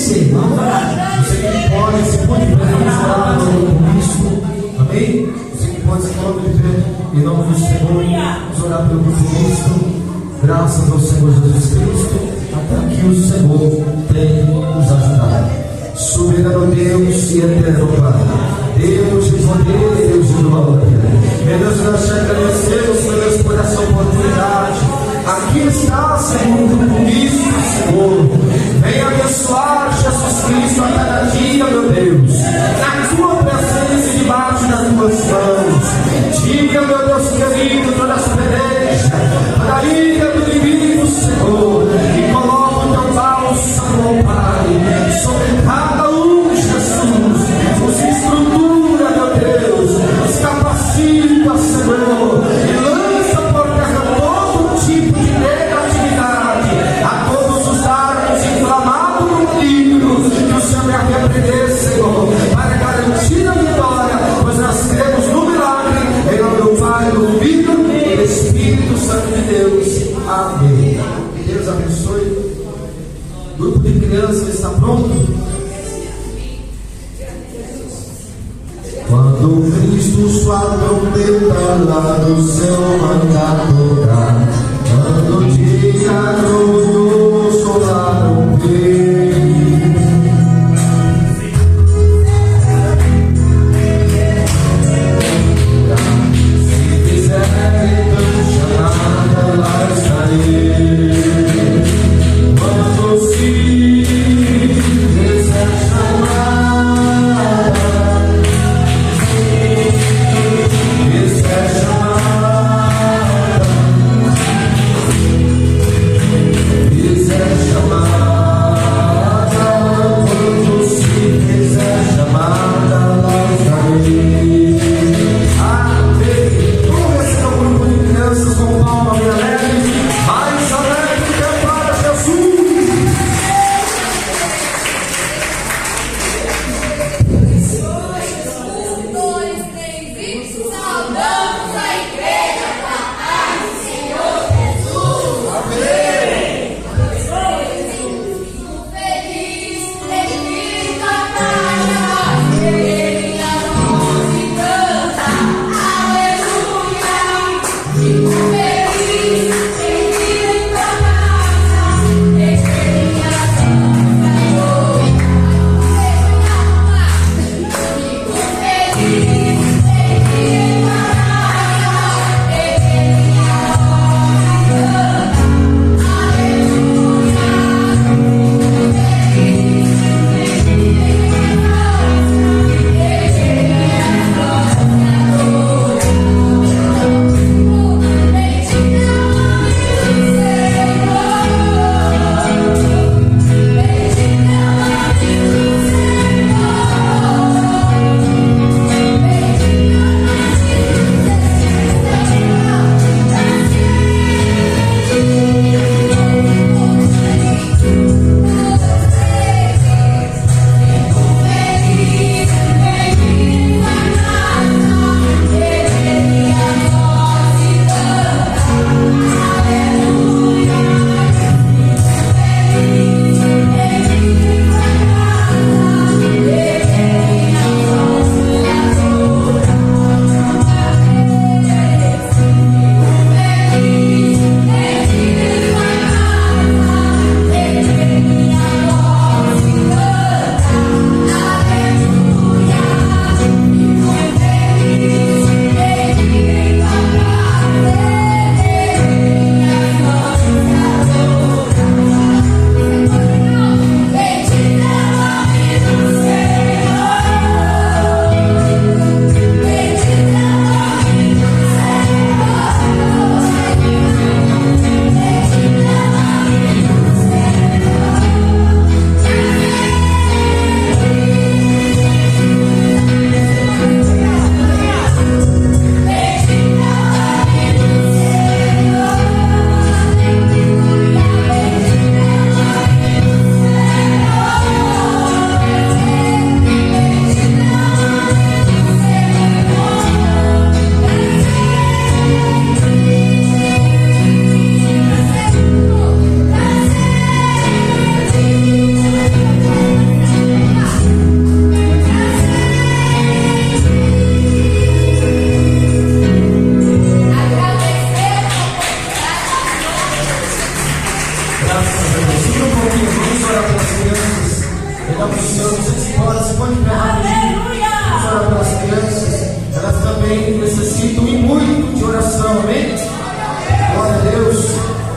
obedecer. Você que pode, se pode orar por isso. Amém? Você que pode se colocar de pé em nome do Senhor. Vamos orar pelo Cristo. Graças ao Senhor Jesus Cristo, até que o Senhor tem nos ajudado. Soberano Deus e eterno Pai, Deus de poder e Deus de glória. Meu Deus, nós te agradecemos, meu Deus, por essa oportunidade. Aqui está, Senhor, por isso, Senhor. Venha abençoar Jesus Cristo a cada dia, meu Deus, na tua presença e debaixo das tuas mãos. Diga, meu Deus querido, toda essa peleja, toda a ira do inimigo, Senhor, e coloca o teu bálsamo, Pai, sobre cada um, Jesus. Nos estrutura, meu Deus, nos capacita, Senhor, e lança por terra todo tipo de negatividade, a todos os dardos inflamados no livro, que o Senhor me repreender, Senhor, para garantir a vitória, pois nós cremos no milagre, em nome do Pai, do Filho e do Espírito Santo de Deus. Amém. Que Deus abençoe. O grupo de crianças está pronto? Quando Cristo sua trombeta lá do céu manda tocar, quando o dia glorioso lá romper, se quiser então chamada, lá estarei. Quando se quiser chamada, quiser chamada, do Senhor. Você pode pegar. Vamos orar pelas crianças. Elas também necessitam e muito de oração, amém? Glória a Deus.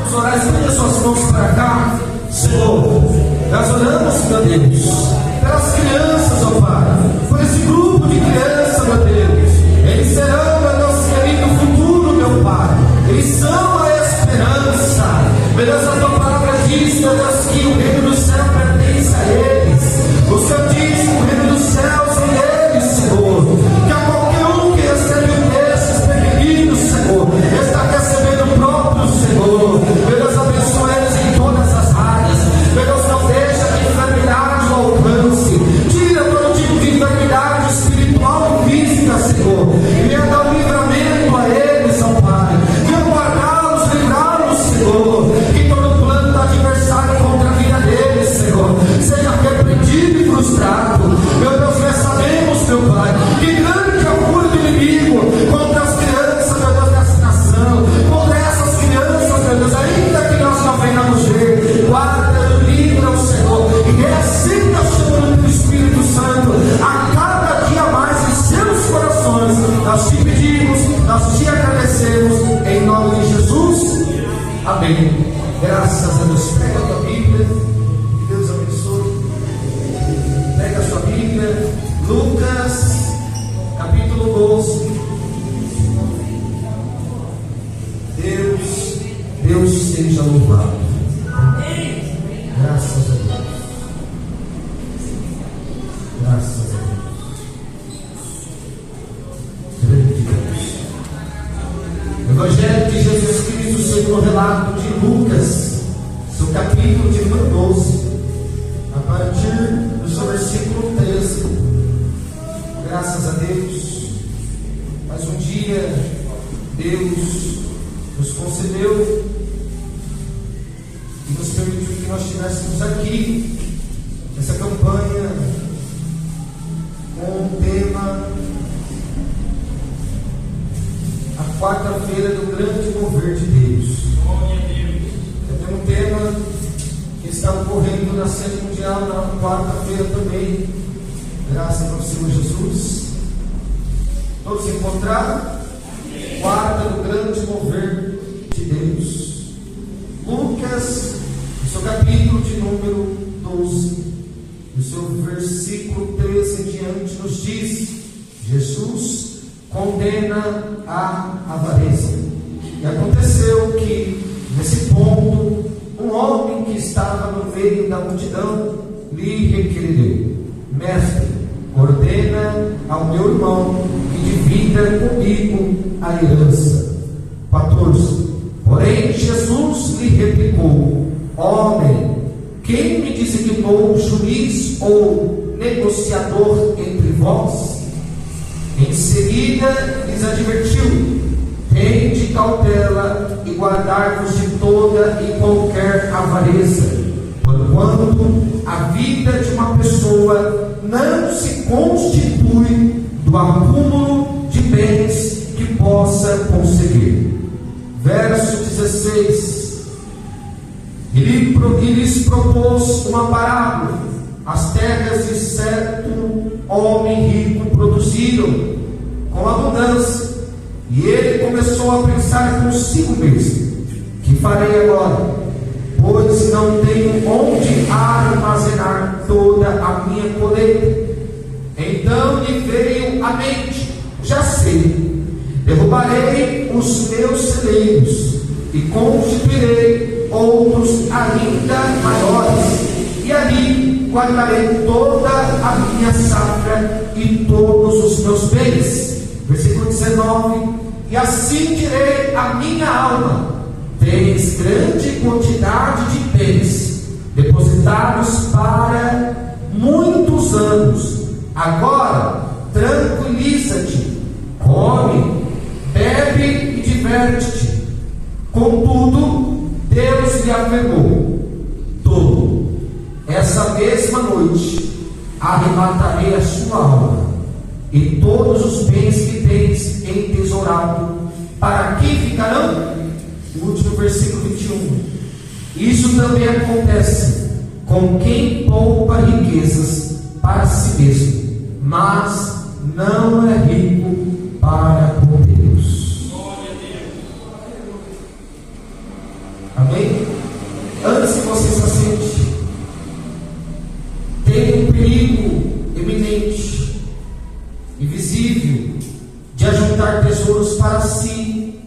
Vamos orar, estenda suas mãos para cá, Senhor. Nós oramos, meu Deus, pelas crianças, ó Pai, por esse grupo de crianças, meu Deus. Eles serão, meu Deus querido, o futuro, meu Pai. Eles são a esperança. Meu Deus, a tua palavra diz, meu Deus, que o reino do céu pertence a eles. O Senhor diz que o reino dos céus é deles, Senhor. Que a qualquer um que recebe um desses pequeninos, Senhor, está recebendo o próprio Senhor. Meu Deus, abençoa eles em todas as áreas. Meu Deus, não deixa que a enfermidade o alcance. Tira todo tipo de enfermidade espiritual e física, Senhor. E venha dar um livramento a eles, ó Pai. Venha guardá-los, livrá-los, Senhor. Que todo plano do adversário contra a vida deles, Senhor, seja repreendido e frustrado. Meu Deus, nós sabemos, meu Pai, que grande é o fúria do inimigo contra as crianças, meu Deus, dessa nação, contra essas crianças, meu Deus, ainda que nós não venhamos ver. Guarda, livra o Senhor e receba o Senhor do Espírito Santo a cada dia mais em seus corações. Nós te pedimos, nós te agradecemos, em nome de Jesus. Amém. Graças a Deus. Pega a tua Bíblia, que Deus abençoe. Pega a sua Bíblia, Lucas, capítulo 12. Deus seja louvado. Graças a Deus. Graças a Deus. Grande Deus. Evangelho de Jesus Cristo segundo o relato de Lucas, seu capítulo de número 12, a partir do seu versículo 13. Graças a Deus. Mais um dia Deus nos concedeu e nos permitiu que nós estivéssemos aqui nessa campanha com o tema a quarta-feira do grande mover de Deus. É um tema que está ocorrendo na Sede Mundial na quarta-feira também, graças ao Senhor Jesus. Todos encontraram? Quarta do grande mover de Deus. Lucas, no seu capítulo de número 12, no seu versículo 13 em diante, nos diz: Jesus condena a avareza. E aconteceu que, nesse ponto, um homem que estava no meio da multidão lhe requeriu: Mestre, ordena ao meu irmão que divida comigo a herança. 14. Porém Jesus lhe replicou: Homem, quem me designou juiz ou negociador entre vós? Em seguida lhes advertiu: tende cautela e guardai-vos de toda e qualquer avareza, porquanto a vida de uma pessoa não se constitui do acúmulo de bens que possa conseguir. Verso 16. E lhes propôs uma parábola: as terras de certo homem rico produziram com abundância, e ele começou a pensar consigo mesmo: que farei agora? Pois não tenho onde armazenar toda a minha colheita. Então lhe veio à mente: já sei, derrubarei os meus celeiros e constituirei outros ainda maiores, e ali guardarei toda a minha safra e todos os meus bens. Versículo 19. E assim direi à minha alma: tens grande quantidade de bens depositados para muitos anos. Agora tranquiliza-te, come, bebe e diverte-te. Contudo, Deus lhe afirmou: todo, essa mesma noite arrebatarei a sua alma, e todos os bens que tens entesourado, para que ficarão? O último versículo 21. Isso também acontece com quem poupa riquezas para si mesmo, mas não é rico para com Deus. Amém? Antes que você se assente, tem um perigo eminente, invisível, de ajuntar tesouros para si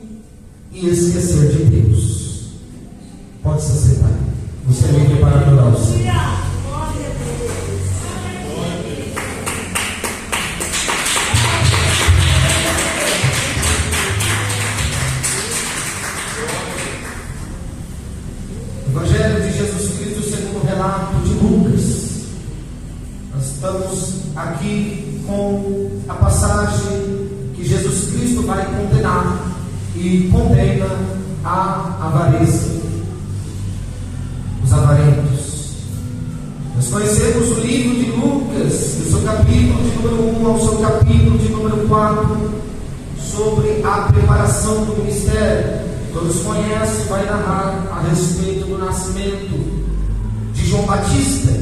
e esquecer de Deus. Pode se assentar. Você é livre para adorar o Senhor. Evangelho de Jesus Cristo segundo o relato de Lucas. Nós estamos aqui com a passagem que Jesus Cristo vai condenar e condena a avareza, os avarentos. Nós conhecemos o livro de Lucas, do seu capítulo de número 1 ao seu capítulo de número 4, sobre a preparação do ministério. Todos conhecem, vai narrar a respeito do nascimento de João Batista,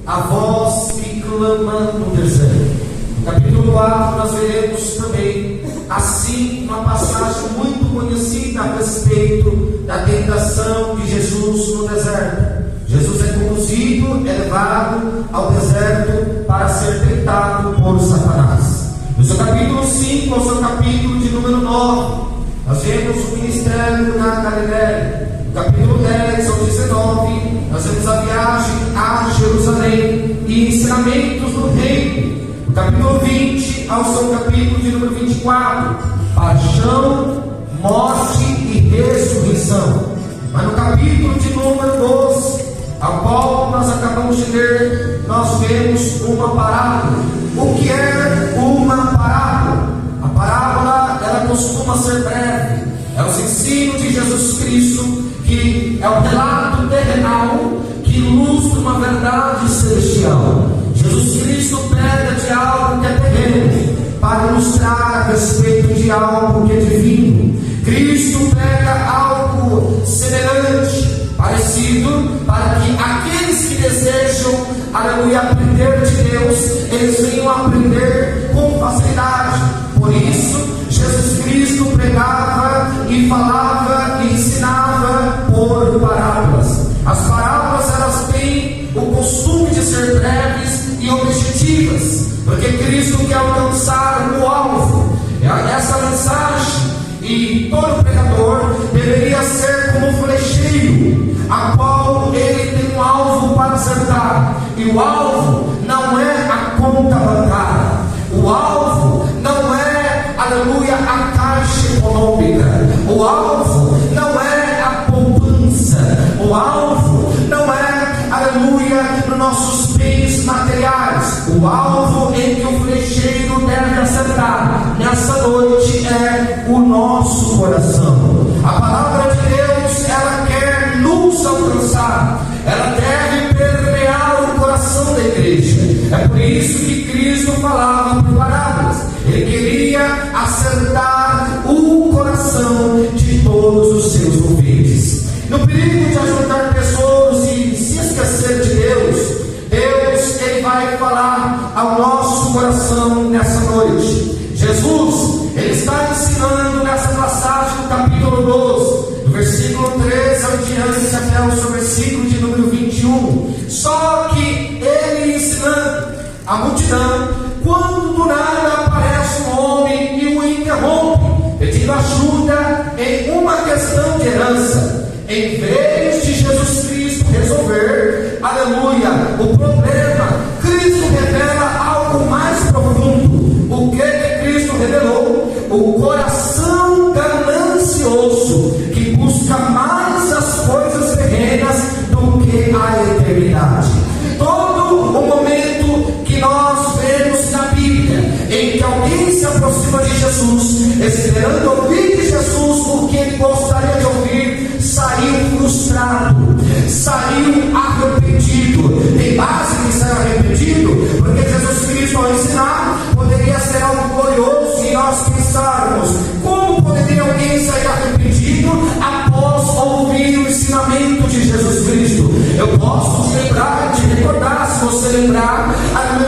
a voz que clama no deserto. No capítulo 4 nós veremos também assim uma passagem muito conhecida a respeito da tentação de Jesus no deserto. Jesus é conduzido, é levado ao deserto para ser tentado por Satanás. No seu capítulo 5 ao seu capítulo de número 9, nós vemos o ministério na Galiléia. No capítulo 10 ao 19, nós vemos a viagem a Jerusalém e ensinamentos do reino. No capítulo 20 ao seu capítulo de número 24, paixão, morte e ressurreição. Mas no capítulo de número 12, ao qual nós acabamos de ler, nós vemos uma parábola. O que é uma parábola? A parábola, ela costuma ser breve. É os ensinos de Jesus Cristo, que é o relato terrenal que ilustra uma verdade celestial. Jesus Cristo pega de algo que é terreno para ilustrar a respeito de algo que é divino. Cristo pega algo semelhante, parecido, para que aqueles que desejam, aleluia, aprender de Deus, eles venham aprender com facilidade. Por isso, Jesus Cristo pregava e falava e ensinava por parábolas. As parábolas, elas têm o costume de ser breves e objetivas, porque Cristo quer alcançar o alvo. Essa mensagem, e todo pregador deveria ser como um flecheiro, a qual ele tem um alvo para acertar, e o alvo não é a conta bancária, o alvo não é, aleluia, a caixa econômica, o alvo não é a poupança, o alvo não é, aleluia, nos nossos bens materiais. O alvo em que o flecheiro deve acertar nessa noite é o nosso coração. A palavra de Deus, ela quer nos alcançar, ela deve permear o coração da igreja. É por isso que Cristo falava por parábolas. Ele queria acertar o coração de todos os seus ouvintes. No perigo de ajuntar tesouros e se esquecer de Deus, ele vai falar ao nosso coração nessa noite. Jesus, ele está ensinando nessa passagem do capítulo 12, do versículo 13 ao diante até o seu versículo de número 21. Só que ele ensinando a multidão, quando do nada aparece um homem e o interrompe, pedindo ajuda em uma questão de herança. Em vez de Jesus Cristo resolver, aleluia, o problema, Cristo revela algo mais profundo. O que Cristo revelou? O coração ganancioso, que busca mais as coisas terrenas do que a eternidade. Todo o momento que nós vemos na Bíblia, em que alguém se aproxima de Jesus, esperando ouvir de Jesus o que ele gostaria de ouvir, saiu frustrado, saiu arrependido. Tem base que saiu arrependido, porque Jesus Cristo, ao ensinar, poderia ser algo glorioso e nós pensarmos: como poderia alguém sair arrependido após ouvir o ensinamento de Jesus Cristo? Eu posso te lembrar, te recordar, se você lembrar, no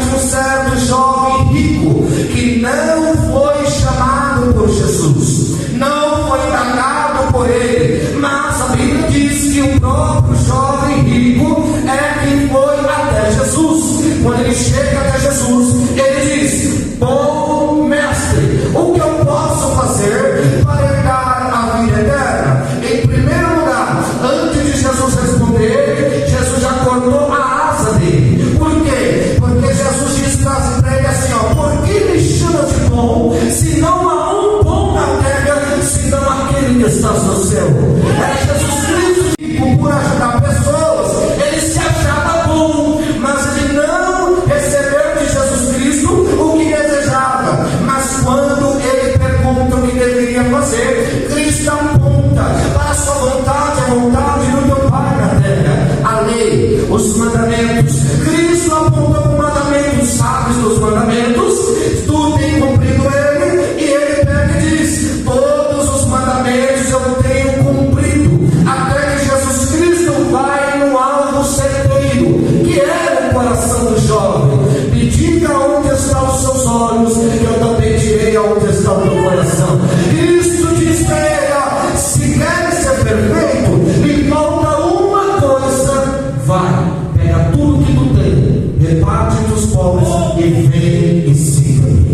olhos, eu também direi aonde está o teu coração. Cristo diz para ela: se queres ser perfeito, lhe falta uma coisa, vai, pega tudo que tu tem, reparte entre os pobres e vem e siga-me.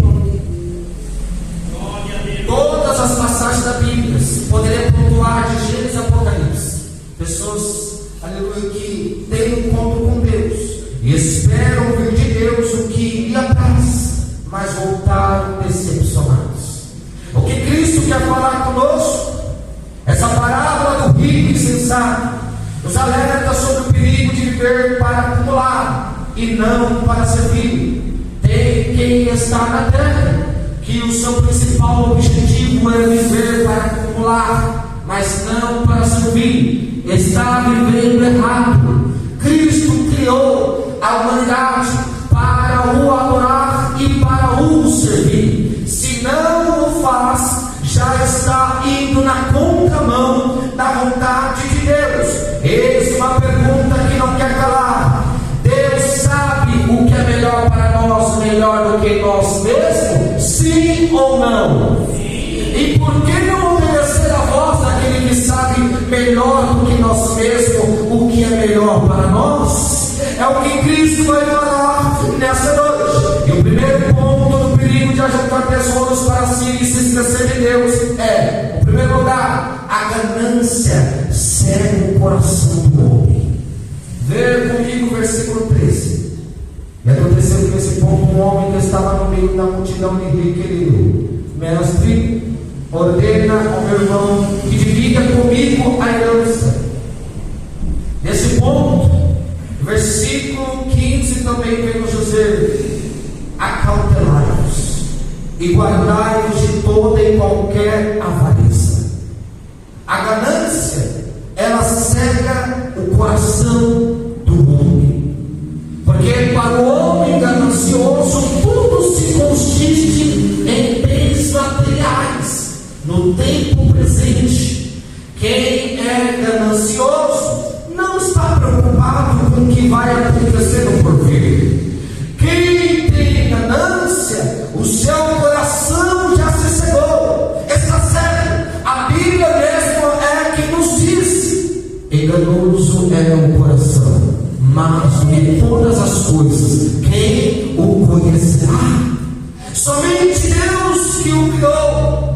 Todas as passagens da Bíblia poderiam pontuar de Gênesis e Apocalipse. Pessoas, aleluia, que têm um encontro com Deus e esperam ouvir de Deus o que lhe apraz, mas voltaram decepcionados. O que Cristo quer falar conosco? Essa parábola do rico insensato nos alerta sobre o perigo de viver para acumular e não para servir. Tem quem está na terra que o seu principal objetivo é viver para acumular, mas não para servir. Está vivendo errado. Cristo criou a humanidade para o adorar e para o servir. Se não o faz, já está indo na contramão da vontade de Deus. Eis uma pergunta que não quer calar: Deus sabe o que é melhor para nós, melhor do que nós mesmos? Sim ou não? Sim. E por que não obedecer a voz daquele que sabe melhor do que nós mesmos o que é melhor para nós? É o que Cristo vai falar nessa noite. E o primeiro ponto do perigo de ajuntar tesouros para si e se esquecer de Deus é, em primeiro lugar, a ganância cega o coração do homem. Veja comigo o versículo 13. E aconteceu que nesse ponto um homem que estava no meio da multidão lhe requeriu: Mestre, ordena ao meu irmão que divida comigo a herança. Nesse ponto, versículo 15 também vem nos dizer: acautelai-vos e guardai-vos de toda e qualquer avareza. A ganância, ela cega o coração do homem, porque para o homem ganancioso tudo se consiste em bens materiais no tempo presente. Quem é ganancioso não está preocupado com o que vai acontecer no porvir. Quem tem ganância, o seu coração já se cegou, está cego. A Bíblia mesmo é que nos diz: enganoso é o coração, mas de todas as coisas, quem o conhecerá? Somente Deus que o criou.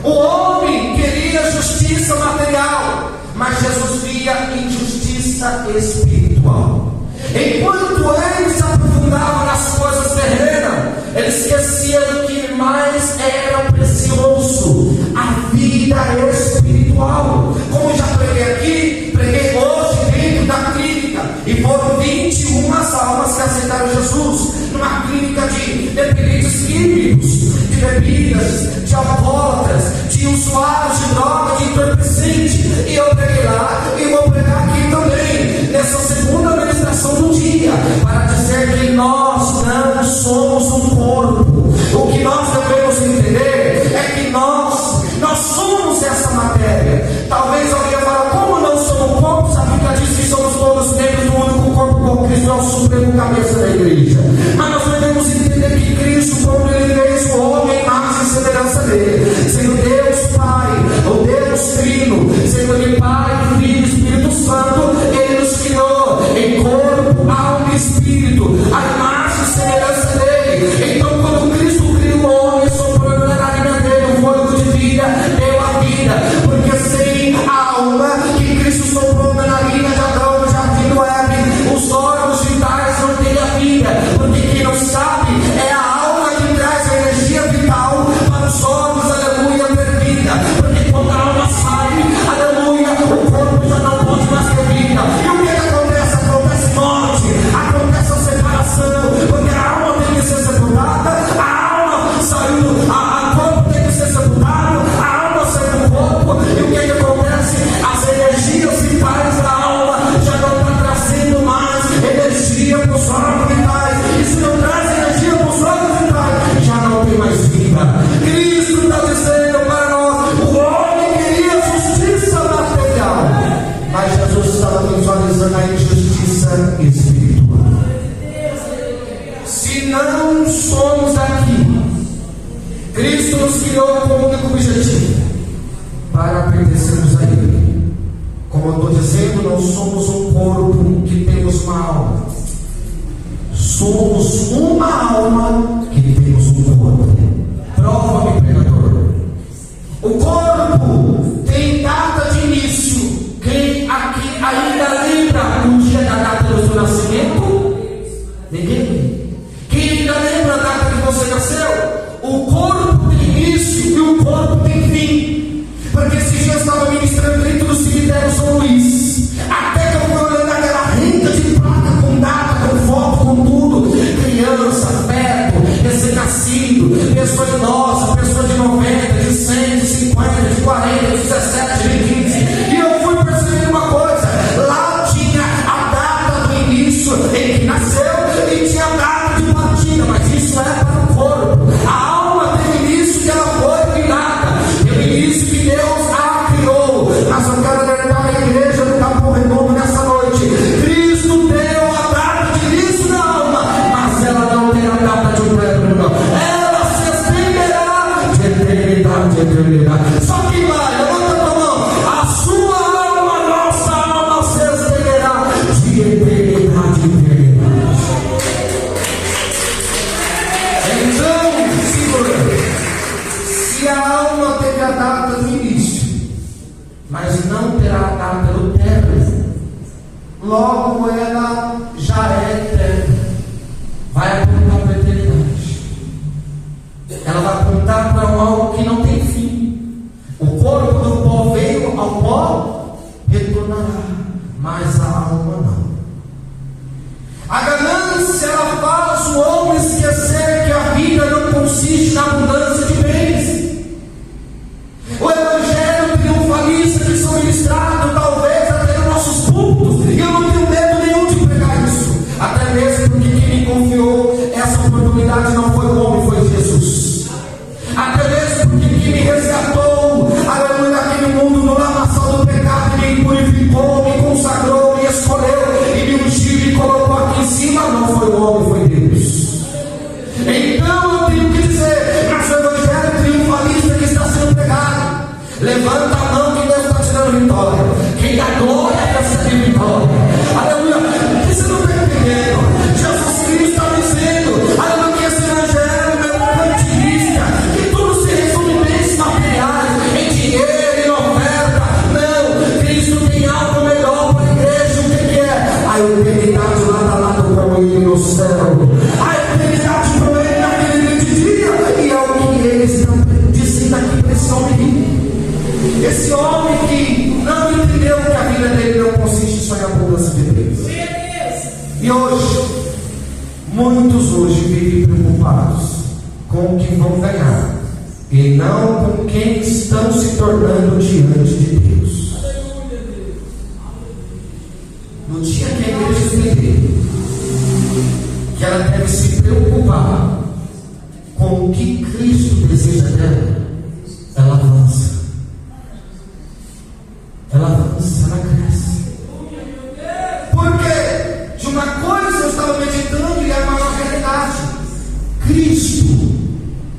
O homem queria justiça material, mas Jesus via injustiça espiritual. Enquanto ele se aprofundava nas coisas terrenas, ele esquecia do que mais era precioso: a vida espiritual. Como já preguei aqui, preguei hoje dentro da clínica, e foram 21 almas que aceitaram Jesus, numa clínica de dependentes químicos, de bebidas, de alcoólatras, de usuários de droga, de entorpecente. E eu preguei lá e vou pregar aqui também, nessa segunda ministração do dia, para dizer que nós não somos um corpo. O que nós devemos entender é que nós somos essa matéria. Talvez alguém fale: como não somos corpos? A Bíblia diz que somos todos membros do único corpo, com Cristo é o supremo cabeça da igreja. Mas nós devemos entender que Cristo, quando ele fez o homem, imagem e semelhança dele, sendo Deus Pai, o Deus Trino, sendo ele Pai, Filho e Espírito Santo, ele nos criou em corpo, alma e espírito, a imagem e semelhança dele. Então, quando Cristo criou o homem, soprou na narina dele o fôlego de vida, deu a vida, porque sem a alma que Cristo soprou na narina de Adão no jardim do Éden, os órgãos vitais não têm a vida, porque quem não sabe é a alma que traz a energia vital para os órgãos, aleluia, ter vida. Porque quando a alma sai, aleluia, o corpo já não pode mais ter vida. E o que acontece? Acontece morte, acontece a separação, porque a alma tem que ser sepultada, a alma saiu, a corpo tem que ser sepultado, a alma saiu do corpo. E o que acontece? As energias vitais da alma já não estão trazendo mais energia para os órgãos vitais. E se não traz energia para os órgãos vitais, já não tem mais vida. Cristo está dizendo para nós: o homem queria justiça material, mas Jesus estava visualizando a injustiça espiritual. Se não somos aqui Cristo nos criou com um único objetivo: para pertencermos a Ele. Como eu estou dizendo, não somos um corpo que temos uma alma. Somos uma alma que temos um corpo. Prova-me, pecador. O corpo tem data de início. Quem aqui ainda lembra o dia da data do seu nascimento? Ninguém. Quem ainda lembra a data que você nasceu? O corpo tem início e o corpo tem fim. Porque esse dia eu estava ministrando dentro do cemitério São Luís. Até que eu fui olhando aquela renda de placa com data, com foto, com tudo. Criança, feto, recém-nascido, pessoa idosa, pessoa de 90, de 100, de 50, de 40, de 17, de 15. E eu fui percebendo uma coisa: lá tinha a data do início em que nasceu e tinha a data de partida, mas isso é para o corpo. A alma tem início que ela foi criada, tem o início que Deus a criou. Mas eu quero alertar a igreja do Capão Redondo nessa noite: Cristo deu a data de início da alma, mas ela não tem a data de término, não. Ela se estenderá de eternidade a eternidade. Só que vai, levanta a tua mão. A sua alma, nossa alma, se estenderá de eternidade a eternidade. Então, Senhor, se a alma teve a data do início, mas não terá a data do término, logo ela já é eterna. Vai apontar para a eternidade. Ela vai apontar para algo que não tem fim. O corpo do pó veio ao pó, retornará, mas a alma não. A ganância, ela faz o homem esquecer que a vida não consiste na abundância de bens. O evangelho triunfalista que são ministrados talvez até nos nossos cultos, e eu não tenho medo nenhum de pregar isso, até mesmo porque quem me confiou essa oportunidade não foi o homem, foi Jesus. Até mesmo porque quem me resgatou, aleluia, daquele mundo no lamaçal do pecado, me purificou, me consagrou, me escolheu e me ungiu e colocou aqui em cima, não foi o homem, foi Deus. Então eu tenho que dizer, mas o evangelho triunfalista que está sendo pregado, levanta a mão que Deus está te dando vitória. Quem dá glória recebe vitória. Aleluia. Porque você não está entendendo? Jesus Cristo está dizendo, aleluia, que esse evangelho é mercantilista, que tudo se resume em bens materiais, em dinheiro, em oferta. Não, Cristo tem algo melhor para a igreja. O que é? A eternidade lado a lado com Ele no céu. A eternidade com Ele naquele grande dia. E é o que eles estão dizendo aqui para esse homem. Esse homem que não entendeu que a vida dele não consiste só em abundância de Deus. E hoje, muitos hoje vivem preocupados com o que vão ganhar e não com quem estão se tornando diante de Deus. No dia que a igreja entender que ela deve se preocupar com o que Cristo deseja dela, ela avança. Ela avança, ela cresce. Porque de uma coisa eu estava meditando e é uma realidade. Cristo,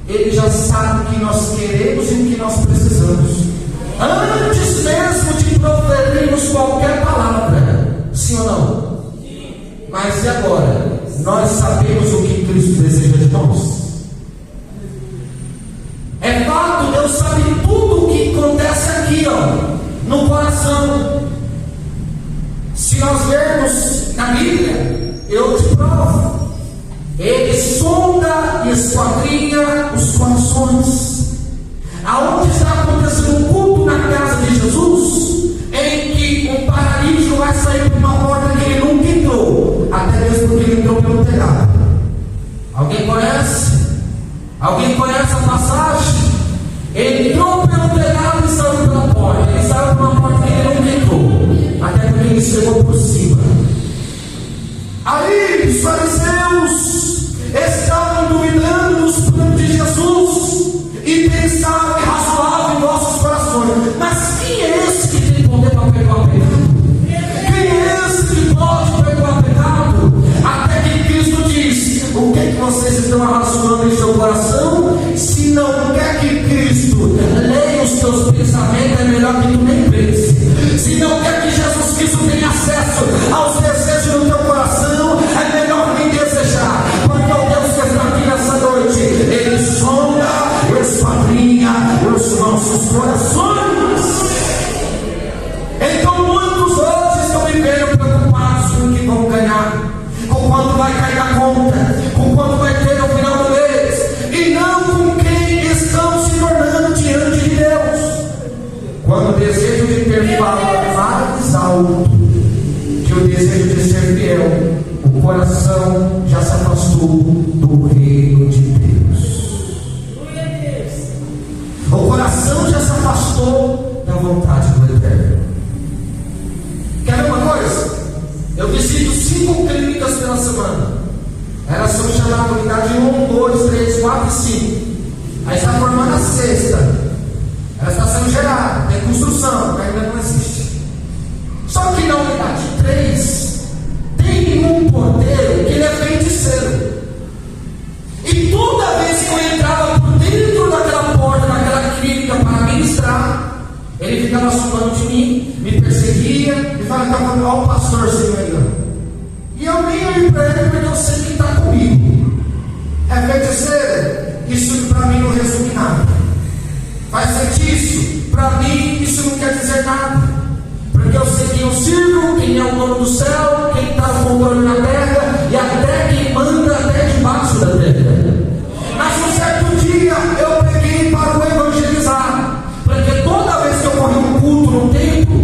Ele já sabe o que nós queremos e o que nós precisamos, antes mesmo de proferirmos qualquer palavra. Sim ou não? Mas e agora? Nós sabemos o que Cristo deseja de nós. É fato, Deus sabe tudo o que acontece aqui, ó, no coração. Se nós vermos na Bíblia, eu te provo, Ele sonda e esquadrinha os corações. Aonde está acontecendo um culto na casa de Jesus, em que um paralítico vai sair por uma porta que ele nunca entrou, até mesmo porque ele entrou pelo telhado. Alguém conhece? Alguém conhece a passagem? Ele entrou pelo telhado e saiu pela porta. Ele saiu por uma porta que ele nunca entrou, até porque ele chegou por cima. Aí os fariseus estavam duvidando dos planos de Jesus e pensaram que razoavam em nossos corações: mas quem é esse que tem poder para perdoar pecado? Quem é esse que pode perdoar pecado? Até que Cristo diz: o que é que vocês estão arrazoando em seu coração? Se não Santo ainda não existe. Só que na unidade 3 tem um porteiro que ele é feiticeiro. E toda vez que eu entrava por dentro daquela porta, naquela clínica para ministrar, ele ficava zombando de mim, me perseguia e falava: olha o pastor seu aí. E eu nem olhei para ele porque eu sei que está comigo. É feiticeiro? Isso para mim não resume nada. Faz feitiço? Para mim isso não quer dizer nada. Porque eu sei quem eu sirvo, quem é o dono do céu, quem está no controle na terra e até quem manda até debaixo da terra. Mas um certo dia eu peguei para o evangelizar, porque toda vez que eu corri um culto no templo,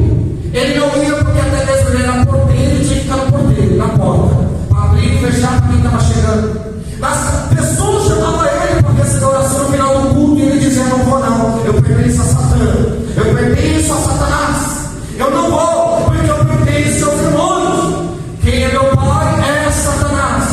ele não ia, porque até mesmo ele era porteiro e tinha que ficar no porteiro, na porta, para abrir e fechar para quem estava chegando. Mas pessoas chamavam ele para fazer essa oração no final do culto e ele dizia: não vou não, eu pertenço a Satã, eu pertenço a Satanás. Eu não vou, porque eu pertenço aos demônios. Quem é meu pai é Satanás.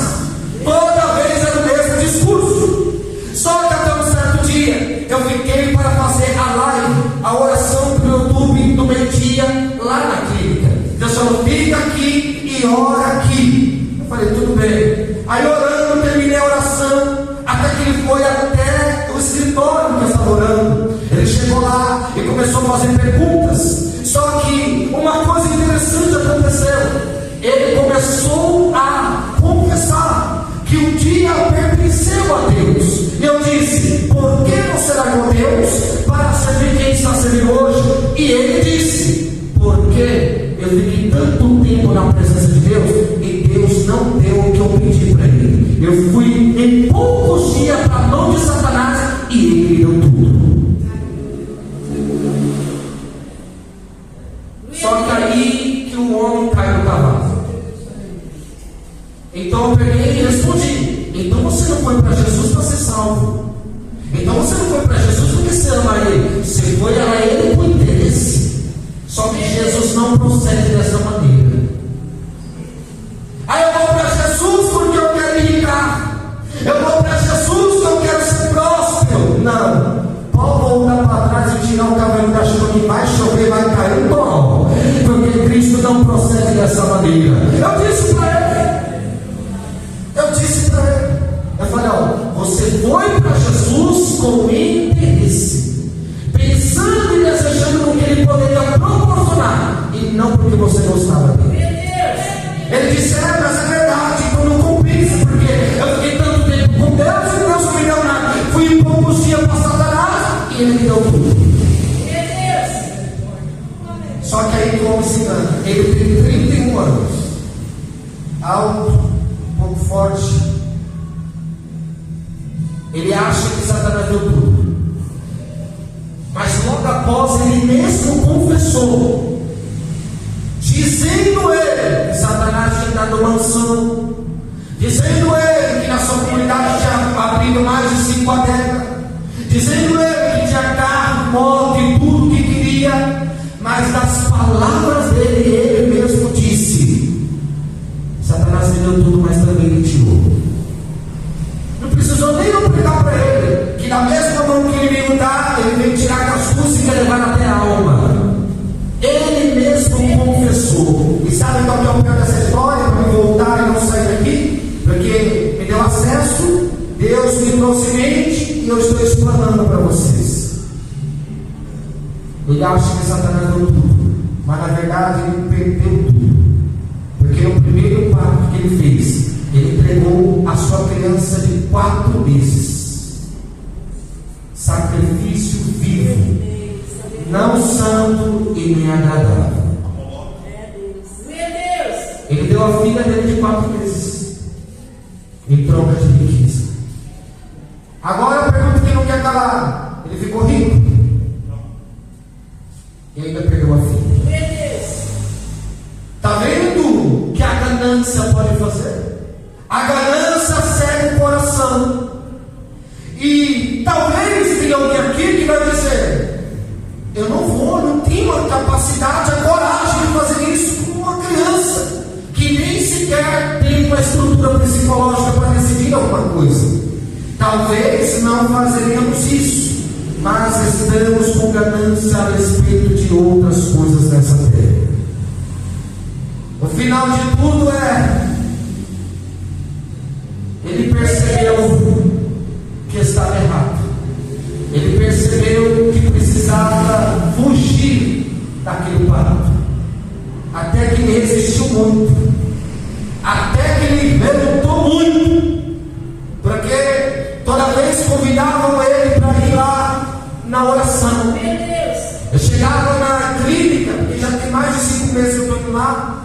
Toda vez era o mesmo discurso. Só que até um certo dia eu fiquei para fazer a live, a oração pelo YouTube do meio-dia lá na clínica. Deus falou: fica aqui e ora aqui. Eu falei: tudo bem. Aí orando, terminei a oração, até que ele foi até o escritório que eu estava orando. Ele chegou lá e começou a fazer perguntas. Só que uma coisa interessante aconteceu. Ele começou a confessar que um dia pertenceu a Deus. E eu disse: por que não será com Deus para servir quem está servindo hoje? E ele disse: porque eu fiquei tanto tempo na presença de Deus e Deus não deu o que eu pedi para ele. Eu fui em poucos dias para a mão de Satanás e ele me deu tudo. Só que aí que o homem cai no cavalo. Então eu peguei e respondi: então você não foi para Jesus para ser salvo. Então você não foi para Jesus porque você ama ele. Você foi a ele por interesse. Só que Jesus não procede dessa maneira. Aí eu vou para Jesus porque eu quero me irritar. Eu vou para Jesus porque eu quero ser próspero. Não. Pode voltar para trás e tirar o cabelo da chuva, que vai chover, vai cair no pó. Porque Cristo não procede dessa maneira. Eu disse para ele. Eu falei: ó, você foi para Jesus com interesse, pensando e desejando o que ele poderia proporcionar, e não porque você gostava dele. Ele disse: mas é verdade, então não compensa, porque eu fiquei tanto tempo com Deus e Deus não me deu nada. Fui em poucos dias para Satanás e ele me deu tudo. Só que aí o homem se engana. Ele tem 31 anos, alto, um pouco forte. Ele acha que Satanás deu tudo. Mas logo após ele mesmo confessou, dizendo ele que Satanás tinha dado mansão, dizendo ele que na sua comunidade tinha abrido mais de 5 adeptos, dizendo ele que tinha carro, moto e tudo que queria. Mas das palavras dele, ele mesmo disse: Satanás me deu tudo, mas também me tirou. Não precisou nem eu pregar para ele que na mesma mão que ele veio dar, ele veio tirar cascuça e levar até a alma. Ele mesmo confessou. E sabe qual que é o pior dessa história? Para me voltar e não sair daqui? Porque me deu acesso, Deus me trouxe mente e eu estou explanando para vocês. Ele acha que Satanás deu tudo, mas na verdade ele perdeu tudo. Porque no primeiro pacto que ele fez, ele entregou a sua criança de 4 meses, sacrifício vivo, não santo e nem agradável. Ele deu a filha dele de 4 meses em troca de riqueza. Agora a pergunta que não quer calar: ele ficou rico e ainda perdeu a filha. Está vendo que a ganância pode fazer? A ganância cega o coração. E talvez tenha alguém aqui que vai dizer: eu não tenho a capacidade, a coragem de fazer isso com uma criança que nem sequer tem uma estrutura psicológica para decidir alguma coisa. Talvez não fazeremos isso, mas estamos com ganância a respeito de outras coisas nessa terra. O final de tudo ele percebeu que estava errado. Ele percebeu que precisava fugir daquele pacto. Até que ele resistiu muito. Até que ele relutou muito. Porque toda vez convidavam ele para ir lá na oração. Eu chegava na clínica, porque já tem mais de 5 meses que eu estou indo lá.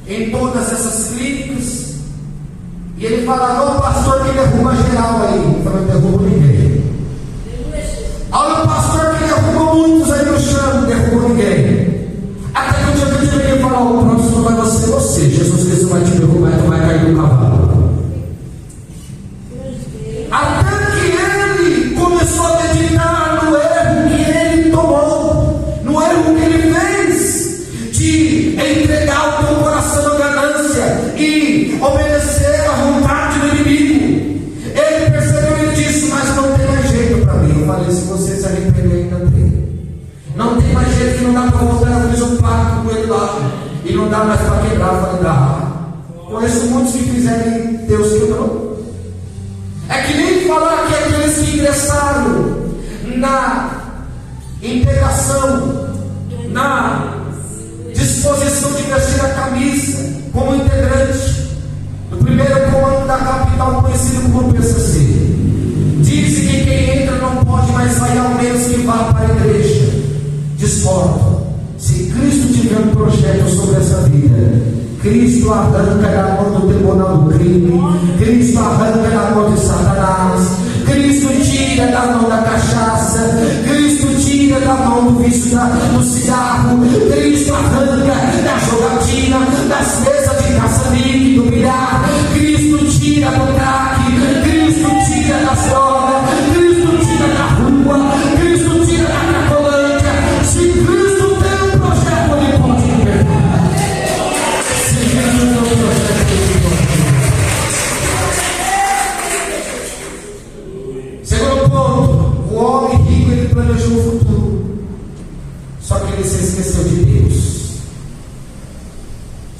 Em todas essas clínicas. E ele falava: o pastor que derruba geral aí. Eu falei: não derruba ninguém. Olha o pastor que derruba muitos aí no chão. Não derruba ninguém. Até que um dia que eu tive que falar: o próximo vai ser você. Jesus Cristo vai te derrubar e tu vai cair do cavalo. Até que ele começou a meditar no erro que ele tomou, no erro que ele fez, de entregar o teu coração à ganância e obedecer à vontade do inimigo. Ele percebeu e disse: mas não tem mais jeito para mim. Eu falei: se você se arrepender, ainda tem. Não tem mais jeito, que não dá para voltar. Eu fiz um pacto com ele lá e não dá mais para quebrar. Eu falei: dá. Conheço muitos que fizeram e Deus quebrou. É que nem falar que aqueles que ingressaram na integração, na disposição de vestir a camisa como integrante do primeiro comando da capital, conhecido como PCC, dizem que quem entra não pode mais sair, ao menos que vá para a igreja. Discordo. Se Cristo tiver um projeto sobre essa vida, Cristo arranca da mão do tribunal do crime, Cristo arranca da mão de Satanás, Cristo tira da mão da cachaça, Cristo tira da mão do vício do cigarro, Cristo arranca da jogatina, das mesas de caça-níquel, do bilhar, Cristo tira do crack, Cristo tira das drogas, Cristo tira da rua, Cristo tira da cracolândia. Se Cristo tem um projeto, ele pode libertar. Segundo ponto, o homem rico, ele planejou o futuro, só que ele se esqueceu de Deus.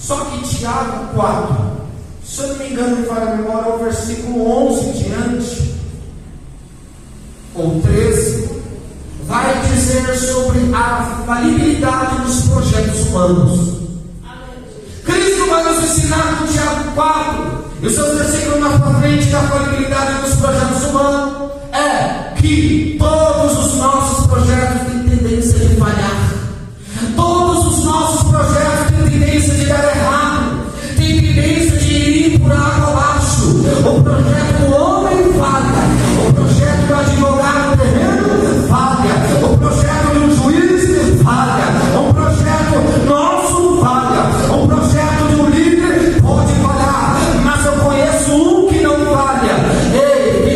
Só que Tiago 4, se eu não me engano, me fala a memória, o versículo 11 diante, ou 13, vai dizer sobre a falibilidade dos projetos humanos. Cristo vai nos ensinar no Tiago 4, e os seus versículos na frente, da falibilidade dos projetos humanos, é que todos os nossos projetos têm tendência de falhar. Todos os nossos projetos têm tendência de dar errado, têm tendência de ir por água abaixo. O projeto do homem falha, o projeto do advogado terreno falha, o projeto do juiz falha, o projeto nosso falha, o projeto de um líder pode falhar, mas eu conheço um que não falha. Ei,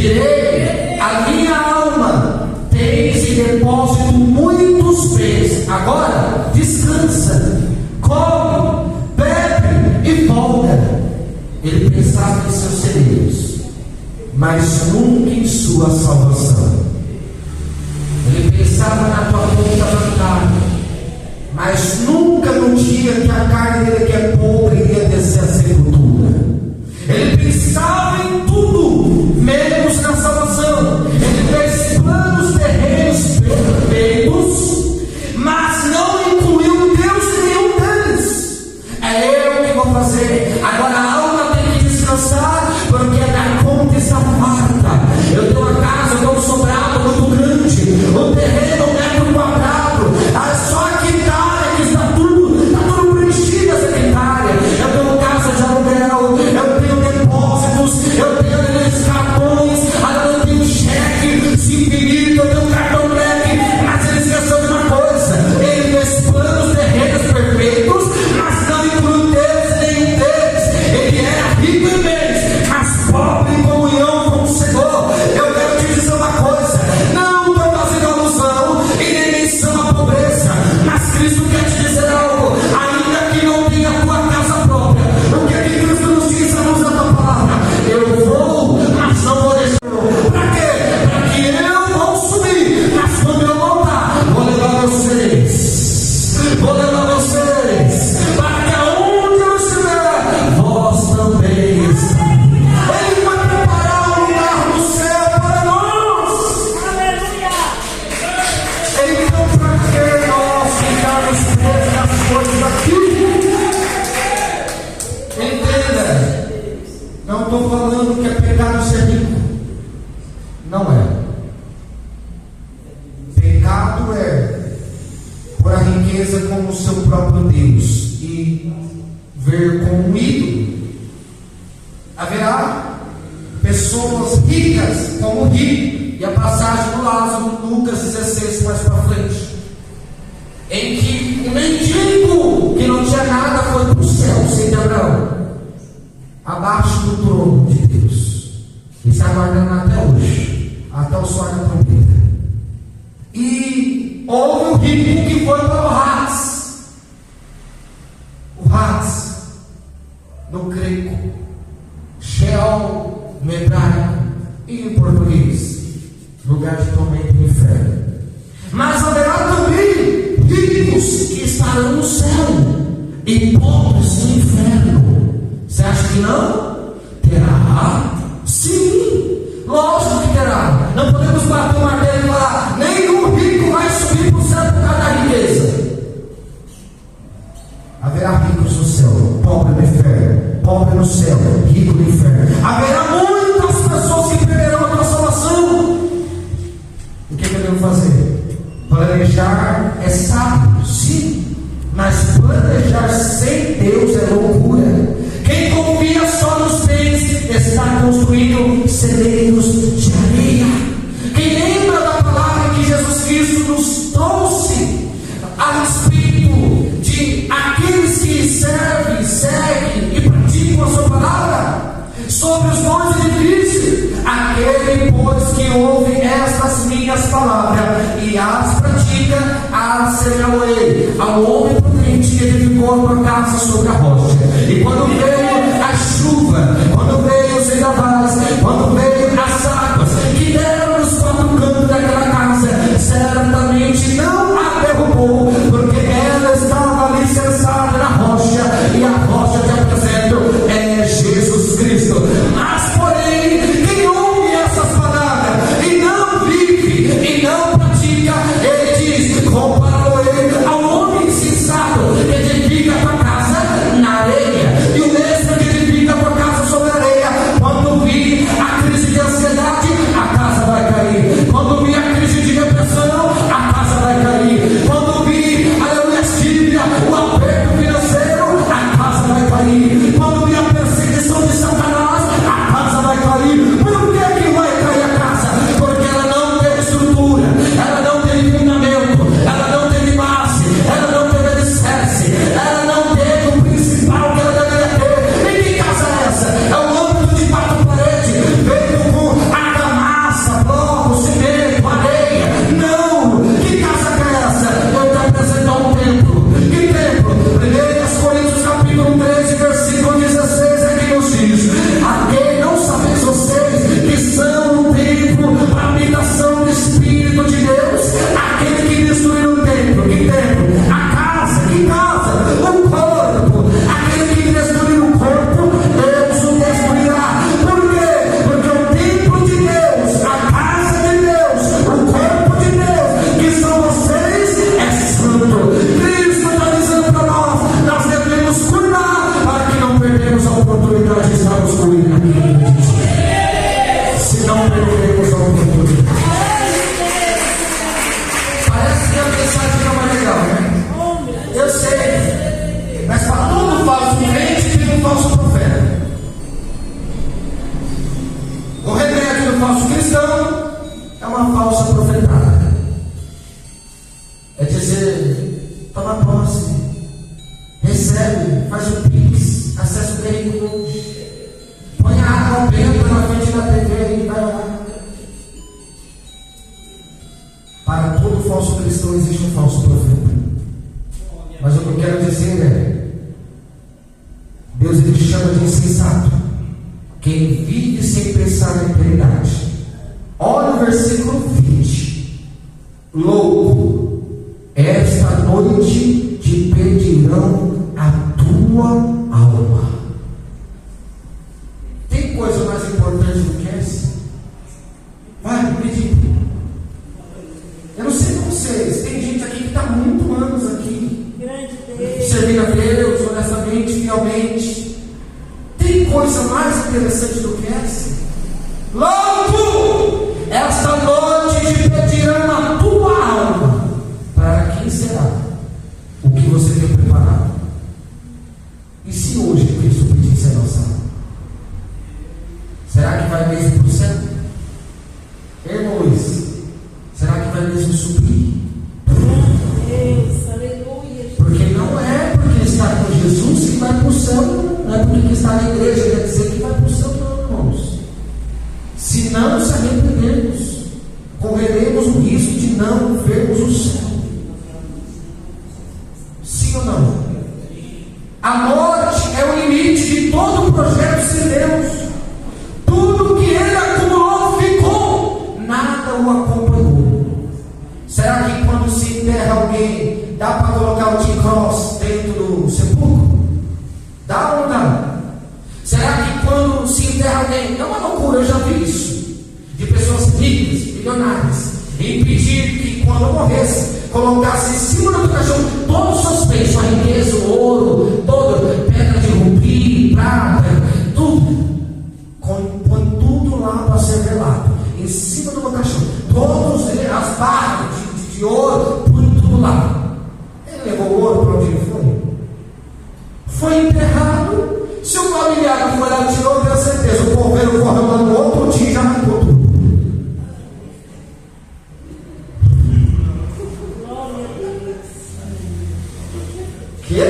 direi: a minha alma tens em depósito muitos bens, agora descansa, come, bebe e folga. Ele pensava em seus celeiros, mas nunca em sua salvação. Ele pensava na tua conta bancária, mas nunca no dia que a carne dele, que é pobre, iria descer a sepultura. Ele pensava em tudo, menos na salvação. Ele fez planos terrenos perfeitos, mas não incluiu Deus em nenhum deles. É eu que vou fazer. Agora a alma tem que descansar, porque a conta está farta. Eu tenho uma casa, eu tenho um sobrado muito grande, um terreno, um metro quadrado, só a quintária que está tudo preenchido essa quintária. Eu tenho casa de aluguel, eu tenho depósitos, eu tenho aqueles cartões, agora eu tenho cheque infinito, eu tenho cartão black, mas ele esqueceu de uma coisa: ele fez planos terrenos perfeitos, mas não incluiu Deus em nenhum deles. Ele era rico em bens, mas pobre em comunhão com o Senhor. Eu quero te dizer uma coisa: não estou fazendo alusão e nem menção à pobreza, mas Cristo quer te dizer algo. Ainda que não tenha a tua casa própria, o que é que Cristo nos diz à luz da tua palavra? Eu vou, mas não vou deixar. Para quê? Para que eu vou subir, mas quando eu voltar, vou levar vocês, para que aonde eu estiver, vós também estarei. Ele vai preparar um lugar no céu para nós. Aleluia! Então, para que nós ficarmos presos nas coisas aqui? Entenda, não estou falando que é pecado ser rico. Não é. Pecado é pôr a riqueza como o seu próprio Deus e ver como um ídolo. Haverá pessoas ricas como rico, e a passagem do Lázaro, Lucas 16, mais para frente, em que um mendigo que não tinha nada foi para o céu, sem Abraão, abaixo do trono de Deus, e está aguardando até hoje, até o sol da trombeta. E houve um rico que foi para o Hades, no grego, Sheol no hebraico e em português, lugar de tormento no inferno. Mas haverá também ricos que estarão no céu e pobres no inferno. Você acha que não? Terá? Sim, lógico que terá. Não podemos bater o martelo e falar: nenhum rico vai subir para o céu por causa da riqueza. Haverá ricos no céu, pobre no inferno, pobre no céu, rico no inferno. Haverá muitas pessoas que perderão a tua salvação. O que devemos fazer? Planejar é sábio, sim, mas planejar sem Deus é loucura. Quem confia só nos bens está construindo celeiros de areia. Quem lembra da palavra que Jesus Cristo nos trouxe a respeito de aqueles que servem, seguem e praticam a sua palavra? Sobre os dons ele disse: aquele, pois, que ouve estas minhas palavras e as pratica, assemelhou-lhe ao homem prudente que edificou a sua casa sobre a rocha. E quando veio a chuva, quando veio os vendavais, quando veio as águas que deram nos quatro cantos daquela casa, certamente não a derrubou, porque ela estava alicerçada na rocha, e a rocha que apresento é Jesus Cristo. Mas porém, quem ouve essas palavras e não vive e não pratica, ele diz: comparou ele ao homem insensato que edifica a sua casa na areia, e o vamos fluir naquilo que a gente quer. Se não perderemos a oportunidade. Parece que a mensagem não é legal, né? Eu sei. Mas para todo falso crente tem um falso profeta. O remédio do falso cristão é uma falsa profetada. É dizer, toma posse, recebe, faz o Pix, acessa o QR Code, põe a água benta na frente da TV e vai lá. Para todo falso cristão existe um falso profeta. Mas o que eu quero dizer é, Deus ele chama de insensato quem vive sem pensar na eternidade. Olha o versículo 20. Louco, esta noite te pedirão a tua alma. Tem coisa mais importante do que essa? Vai, me pedir. Eu não sei com vocês, tem gente aqui que está muito anos aqui, servindo a Deus, honestamente, fielmente. Tem coisa mais interessante do que essa? Louco! Esta noite te pedirão a tua alma. Para quem será? O que você tem preparado? E se hoje Cristo pedisse a nossa alma? Será que vai mesmo para o céu? Irmãos, será que vai mesmo subir? Porque não é porque está com Jesus que vai para o céu, não é porque está na igreja quer dizer que vai para o céu, não, irmãos. Se não nos arrependermos, correremos o risco de não vermos o céu. Sim ou não? A morte é o limite de todo o projeto sem Deus. Tudo que ele acumulou ficou, nada o acompanhou. Será que quando se enterra alguém, dá para colocar o T-Cross dentro do sepulcro? Dá ou não dá? Será que quando se enterra alguém, é uma loucura, eu já vi isso, de pessoas ricas, milionárias, impedir que quando morresse, colocasse em cima do caixão todos os seus bens, a riqueza, o ouro, toda pedra de rubi, prata, tudo. Põe tudo lá para ser velado, em cima do caixão, todas as barras de ouro, põe tudo lá. Ele levou o ouro para onde ele foi? Foi enterrado. Se o familiar que foi lá tirou, tenho certeza, o coveiro correu lá no outro dia e já arrancou tudo. Que?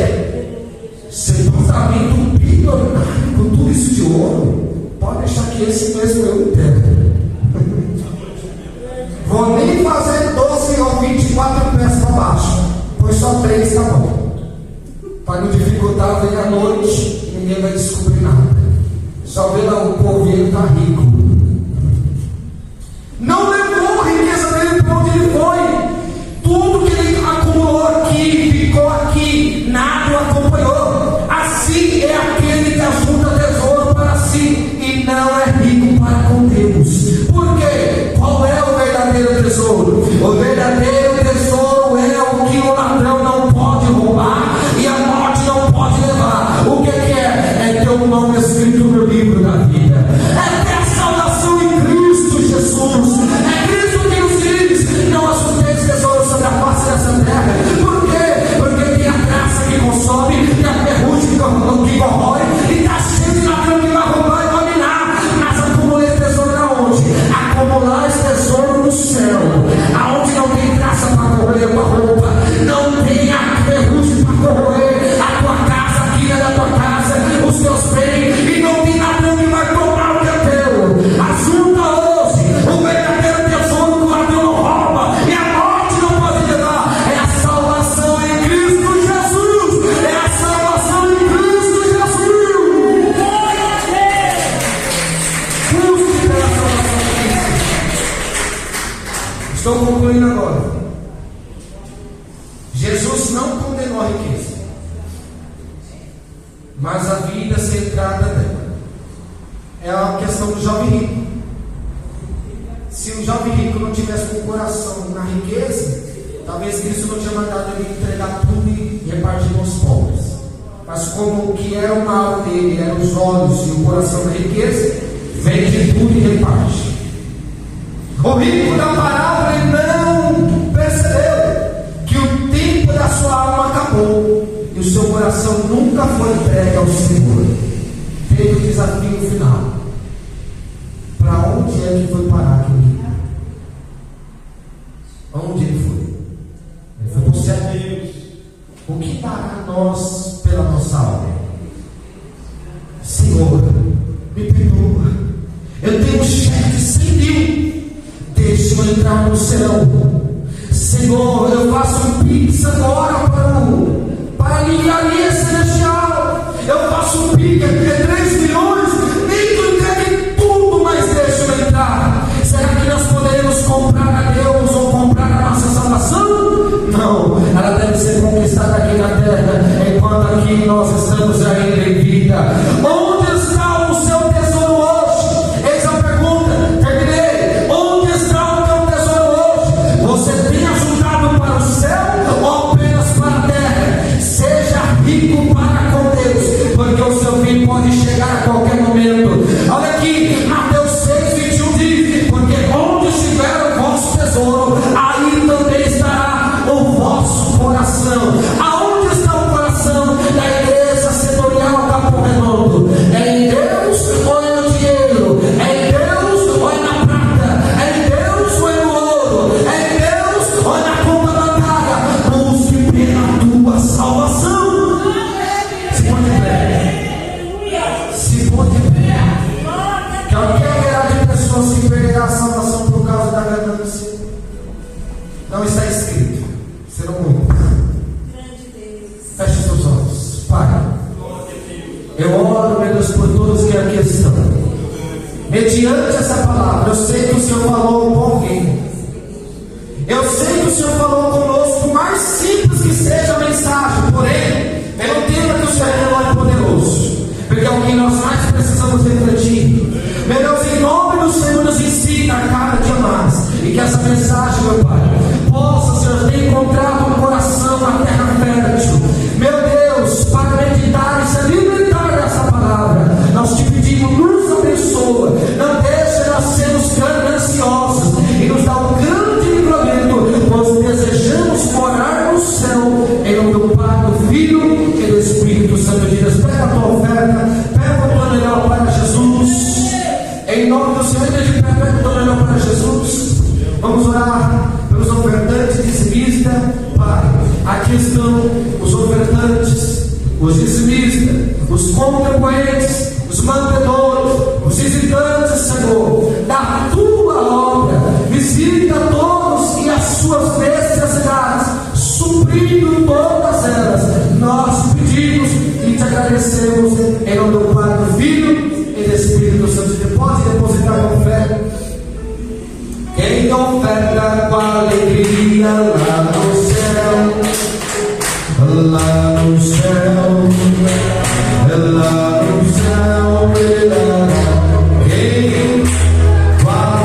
Sepultamento bilionário com tudo isso de ouro? Pode deixar que esse mesmo eu entendo. Vou nem fazer 12 ou 24 pés para baixo, pois só 3 tá bom. Para não dificultar, vem à noite e ninguém vai descobrir nada. Só vê lá o povo está rico. Não levou a riqueza dele para onde ele foi. Tudo que ele acumulou aqui, ficou aqui, nada o acompanhou. Assim é aquele que ajunta tesouro para si e não é rico para com Deus. Por quê? Qual é o verdadeiro tesouro? O verdadeiro tesouro é o que o ladrão não pode roubar e a morte não pode levar. O que é? É ter o nome escrito no livro da vida. É ter a salvação em Cristo Jesus. É Cristo que nos diz: não assunteis tesouros sobre a face dessa terra. Por quê? Porque tem a graça que consome, tem a ferrugem que corrói, e está cheio de ladrão que vai roubar e dominar. Mas acumulei tesouro aonde? Acumular esse tesouro no céu, aonde não tem graça para corroer a tua roupa, não tem a ferrugem para corroer a tua casa, a quina da tua casa, os teus bens, e não tem ladrão que vai tomar o que é teu. Ajunta hoje o verdadeiro tesouro que o ladrão não rouba e a morte não pode levar. É a salvação em Cristo Jesus. É a salvação em Cristo Jesus. Busque pela salvação de Cristo. Estou concluindo agora. Jesus não condenou a riqueza, mas a vida centrada nela. É a questão do jovem rico. Se o jovem rico não tivesse com o coração na riqueza, talvez Cristo não tinha mandado ele entregar tudo e repartir aos pobres. mas como o que era o mal dele eram os olhos e o coração da riqueza, vende tudo e reparte. O rico da parábola ele não percebeu que o tempo da sua alma acabou e o seu coração nunca foi entregue ao Senhor. Teve o desafio final. Para onde é que foi parar aquele rico? Onde ele foi? Ele foi para o céu. O que dará a nós pela nossa alma? Senhor, me perdoa. Eu tenho um cheque de 100 mil. Deixa-me entrar no céu. Senhor, eu faço um pix agora para a livraria celestial. Eu faço um pix aqui de 3 milhões. Nem tu entregue tudo, mas deixa-me entrar. Será que nós poderemos comprar a Deus ou comprar a nossa salvação? Não, ela deve ser conquistada aqui na terra, enquanto aqui nós estamos ainda em vida. Onde está o seu tesouro hoje? Eis a pergunta. Terminei. Onde está o teu tesouro hoje? Você tem ajudado para o céu ou apenas para a terra? Seja rico para com Deus, porque o seu fim pode chegar a qualquer momento. Olha aqui, Mateus 6:21 diz: porque onde estiver o vosso tesouro, aí também estará o vosso coração. Aonde está o coração da igreja setorial Capão Redondo? É em Deus ou é no dinheiro? É em Deus ou é na prata? É em Deus ou é no ouro? É em Deus ou é na conta bancária? Busque pela tua salvação. Se põe de pé. Se põe de pé. Qualquer de pessoa se perderá a salvação por causa da ganância. Não está escrito. Serão muitos. Feche seus olhos. Pai, eu oro, meu Deus, por todos que aqui estão. Mediante essa palavra, eu sei que o Senhor falou com alguém. Eu sei que o Senhor falou conosco, por mais simples que seja a mensagem. Porém, eu entendo que o Senhor é poderoso, porque é o que nós mais precisamos refletir. Meu Deus, em nome do Senhor, nos ensina a cada dia mais. E que essa mensagem, meu Pai, possa, Senhor, ter encontrado um coração na terra fértil. Meu Deus, para meditar e se alimentar dessa palavra, nós te pedimos, nos abençoa. Não deixe nós sermos gananciosos e nos dá um grande livramento, pois desejamos morar no céu. Em nome do Pai, do Filho e do Espírito Santo de Deus. Pega a tua oferta, pega o teu melhor para Jesus. Em nome do Senhor, de pé, pega o teu melhor para Jesus. Vamos orar pelos ofertantes dizimistas. Pai, aqui estão os ofertantes, os dizimistas, os contribuintes, os mantedores, os visitantes, Senhor, da tua obra. Visita todos e as suas necessidades, suprindo todas elas. Nós pedimos e te agradecemos em nome do Pai, do Filho e do Espírito Santo. Você pode depositar com fé. Quem oferta com alegria lá no céu, lá no céu, lá no céu, quem vai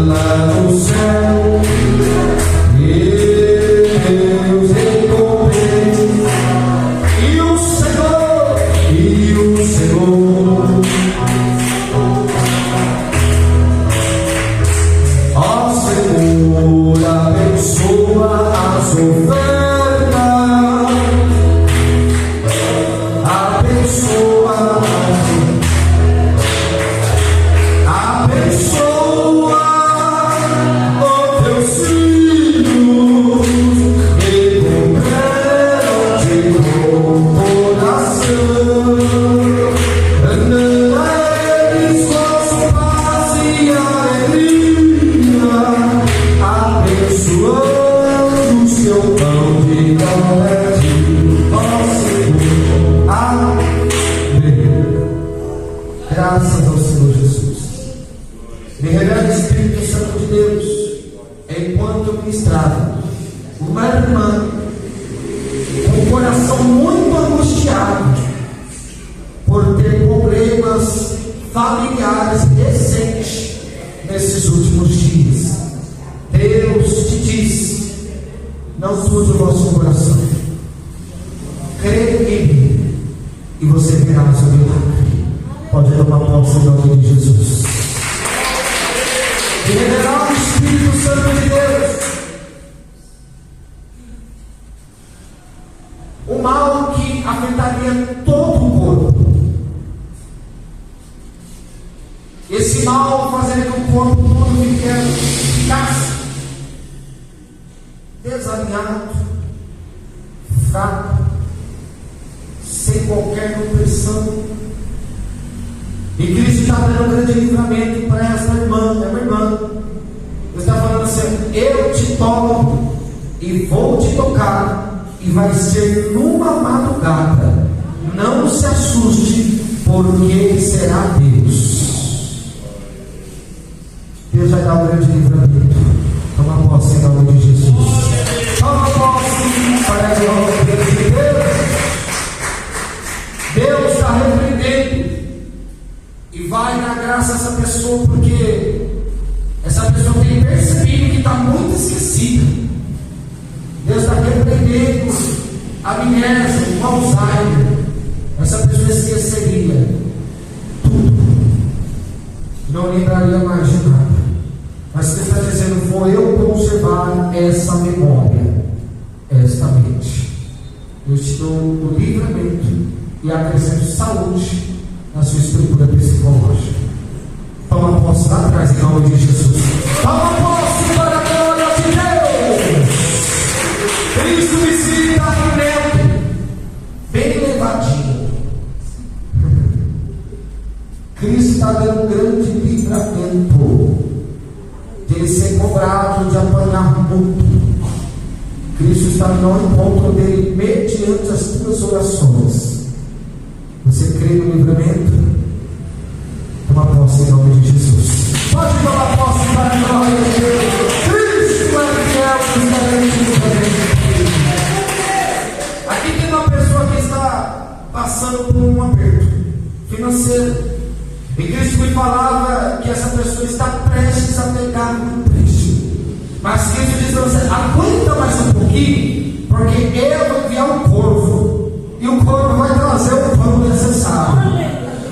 lá no céu, Deus recompensa, e o Senhor, ó Senhor, abençoa as ofertas, abençoa, ó teus filhos, que cooperam de bom coração. Dá-lhes vosso paz e alegria, abençoando o seu pão de cada dia. Ó Senhor, amém. Graças ao Senhor Jesus. Me revela o Espírito Santo de Deus, enquanto eu ministrava, uma irmã com o coração muito angustiado por ter problemas familiares recentes nesses últimos dias. Deus te diz: não suja o vosso coração, crê em mim. posse em nome de Jesus. E revelar o Espírito Santo de Deus. O mal que afetaria todo o corpo. Esse mal fazeria que o corpo todo ficasse desalinhado, fraco, sem qualquer nutrição. E Cristo está dando um grande livramento para essa irmã, é uma irmã. Ele está falando assim: eu te toco e vou te tocar, e vai ser numa madrugada. Não se assuste, porque será Deus. Deus vai dar um grande livramento. Toma posse em nome de Jesus. Toma posse para a glória de Deus. Deus está repreendendo e vai dar graça a essa pessoa, porque essa pessoa tem percebido que está muito esquecida. Deus está repreendendo a amnésia, o Alzheimer. Essa pessoa esqueceria tudo, não lembraria mais de nada. Mas você está dizendo: vou eu conservar essa memória, esta mente. Eu te dou o livramento e acrescento saúde na sua estrutura psicológica. Toma posse lá atrás em nome de Jesus. Toma posse para a glória de Deus. Cristo visita o neto, bem levadinho. Cristo está dando um grande livramento de ele ser cobrado, de apanhar muito. Cristo está no encontro dele mediante as tuas orações. Você crê no livramento? Toma posse em nome de Jesus. Pode tomar posse para a glória de Deus. Cristo é fiel e garante o livramento. Aqui tem uma pessoa que está passando por um aperto financeiro. E Cristo me falava que essa pessoa está prestes a pegar um empréstimo. Mas Cristo diz para você: aguenta mais um pouquinho, porque eu vou enviar um corvo, e o corvo vai trazer o pão necessário.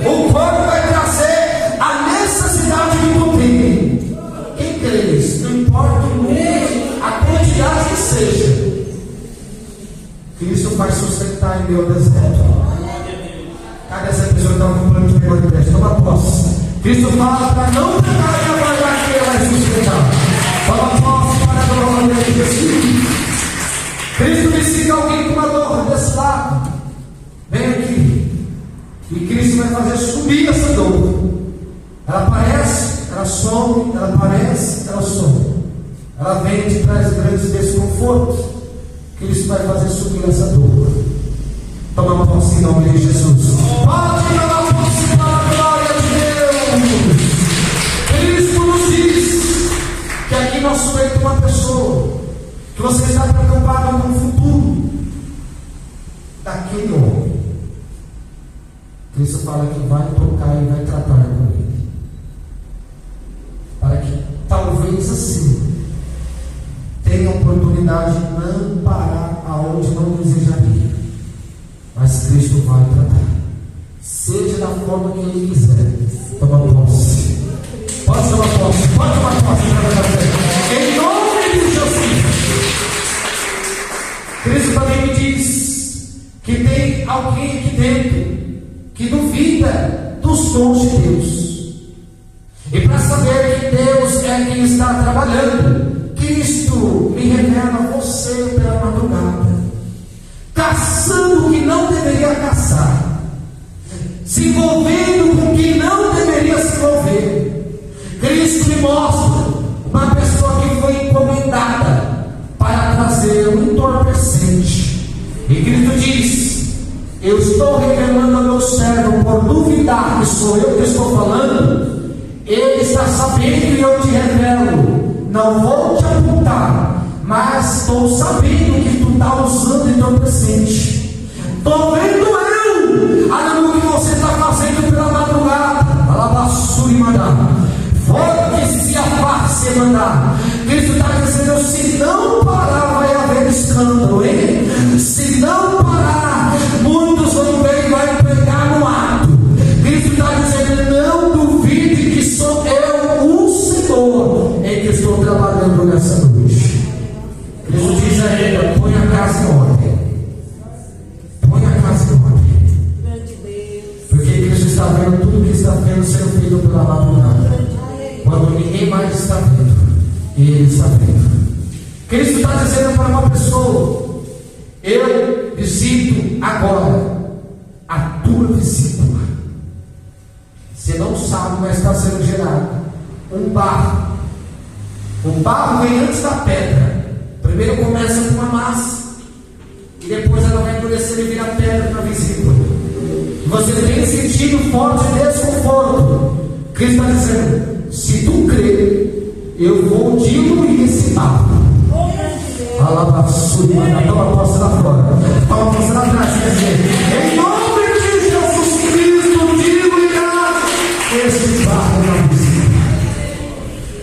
O corvo vai trazer a necessidade que tu tem. Quem crê nisso? Não importa o número, a quantidade que seja, Cristo vai sustentar em meu deserto. Cadê essa pessoa que está com plano de pegar o empréstimo? Toma posse. Cristo fala para não pegar e aguardar que ele vai sustentar. Toma posse para a glória de Jesus. Cristo visita alguém com uma dor desse lado. Vem aqui. E Cristo vai fazer subir essa dor. Ela aparece, ela some, ela aparece, ela some. Ela vem e traz grandes desconfortos. Cristo vai fazer subir essa dor. Toma posse em nome de Jesus. Pode tomar posse para a glória de Deus. Cristo nos diz que aqui nós somos uma pessoa, que você está preocupado com o futuro daquele homem. Cristo fala que vai tocar e vai tratar com ele, para que talvez assim tenha a oportunidade de não parar aonde não desejaria. Mas Cristo vai tratar, seja da forma que Ele quiser. Toma posse. Pode tomar posse, pode tomar posse. Em nome de Jesus. Cristo também me diz que tem alguém aqui dentro que duvida dos dons de Deus. E para saber que Deus é quem está trabalhando, Cristo me revela você pela madrugada, caçando o que não deveria caçar, se envolvendo com o que não deveria se envolver. Cristo me mostra uma pessoa que foi encomendada para trazer um entorpecente. E Cristo diz: eu estou revelando ao meu servo, por duvidar que sou eu que estou falando, ele está sabendo e eu te revelo. Não vou te apontar, mas estou sabendo que tu está usando entorpecente. Estou vendo eu, além do que você está fazendo pela madrugada. Alabaçuri mandar, fora que se afaste mandar. Cristo está dizendo: se não parar, vai haver escândalo, hein? Se não parar, muitos vão ver e vai pegar no ato. Cristo está dizendo: não essa noite. Cristo diz ainda: põe a casa em ordem. Põe a casa em ordem. Porque Cristo está vendo tudo que está sendo feito pela madrugada. Quando ninguém mais está vendo, Ele está vendo. Cristo está dizendo para uma pessoa: eu visito agora a tua visita. Você não sabe, mas está sendo gerado um barro. O barro vem antes da pedra. Primeiro começa com uma massa, e depois ela vai endurecer e virar pedra para a vesícula. Você tem sentido forte desconforto. Cristo está dizendo: se tu crer, eu vou diluir esse barro. Alabaçu, manda, toma posse lá fora. Toma posse lá atrás. Em nome de Jesus Cristo, diluirá esse barro na visícula.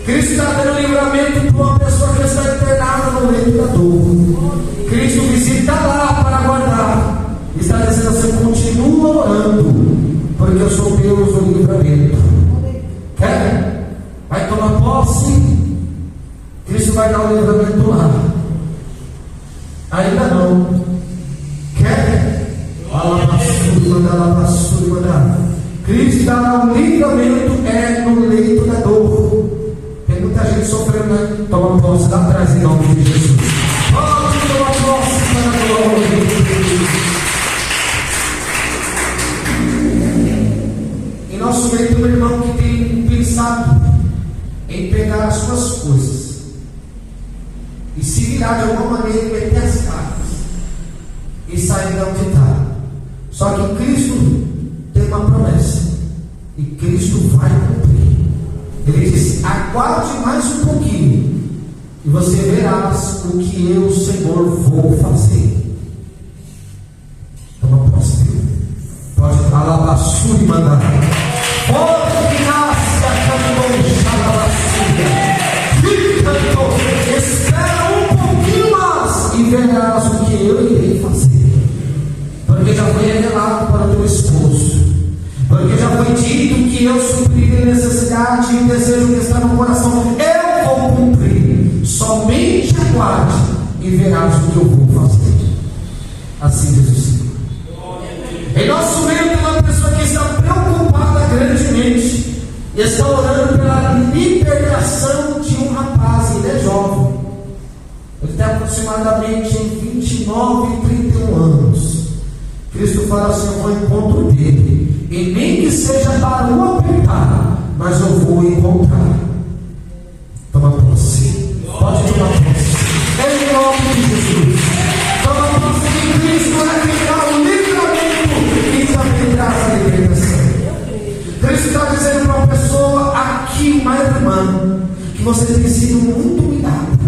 Cristo está dando livramento para uma pessoa que está internada no leito da dor. Cristo visita lá para guardar. Está dizendo assim: continua orando, porque eu sou Deus do livramento. Quer? Vai tomar posse. Cristo vai dar o livramento lá. Ainda não. Quer? Cristo dá o livramento no leito da dor. Tem muita gente sofrendo, né? Toma posse lá atrás em nome de Jesus. Pode tomar posse para a glória de Deus. Em nosso meio tem um irmão que tem pensado em pegar as suas coisas e se virar de alguma maneira e meter as cartas e sair de onde está. Só que Cristo tem uma promessa e Cristo vai cumprir. Ele disse: aguarde mais um pouquinho e você verás o que eu, Senhor, vou fazer. Toma posse. Pode alabaçu e mandar. Pode que nasce a espera um pouquinho mais e verás o que eu irei fazer. Porque já foi revelado para o teu esposo. Porque já foi dito que eu suprirei a necessidade e o desejo que está no coração. Eu vou cumprir. Somente aguarde e verás o que eu vou fazer. Assim diz o Senhor. Em nosso meio tem uma pessoa que está preocupada grandemente e está orando pela libertação de um rapaz. Ele é jovem. Ele tem aproximadamente 29 e 31 anos. Cristo fala assim: eu vou ao encontro dele, e nem que seja para o apertar, mas eu vou encontrar. Toma posse. Pode tomar posse. Em nome de Jesus. Toma posse de Cristo, é que dá o livramento e também traz a libertação. Cristo está dizendo para uma pessoa aqui, uma irmã, que você tem sido muito humilhada.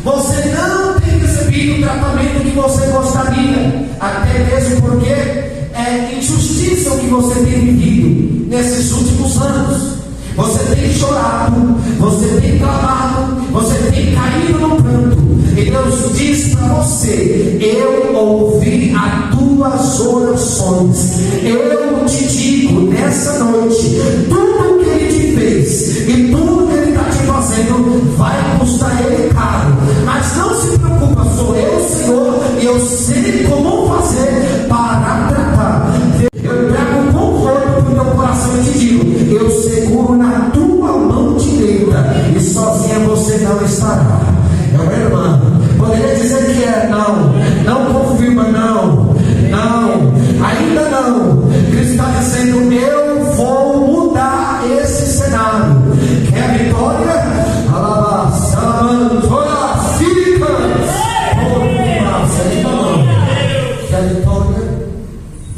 Você não tem recebido o tratamento que você gostaria, até mesmo porque é injustiça o que você tem vivido nesses últimos anos. Você tem chorado, você tem clamado, você tem caído no pranto, e Deus diz para você: eu ouvi as tuas orações. Eu te digo nessa noite: tudo que Ele te fez e tudo que Ele está te fazendo vai custar Ele caro. Mas não se preocupa, sou eu, Senhor, e eu sei como fazer para tratar. Eu trago conforto para o teu coração e te digo: eu seguro na tua mão direita, e sozinha você não estará. É uma irmã. Poderia dizer que é não confirma, não, ainda não. Cristo está dizendo: eu vou mudar esse cenário. Quer vitória? Alabaça, olha, fica. Ainda não. Quer vitória?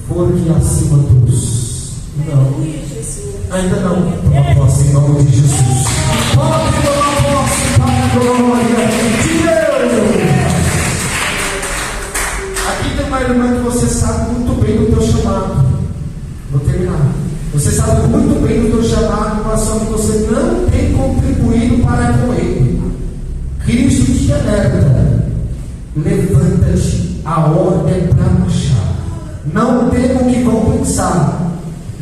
Porque acima dos. Não. Ainda não. Toma posse em nome de Jesus. Pode tomar posse para a glória de Deus. Aqui tem uma irmã que você sabe muito bem do teu chamado. Vou terminar. Você sabe muito bem do teu chamado, mas só que você não tem contribuído para com ele. Cristo te alerta: levanta-te, a ordem para marchar. Não tema o que vão pensar,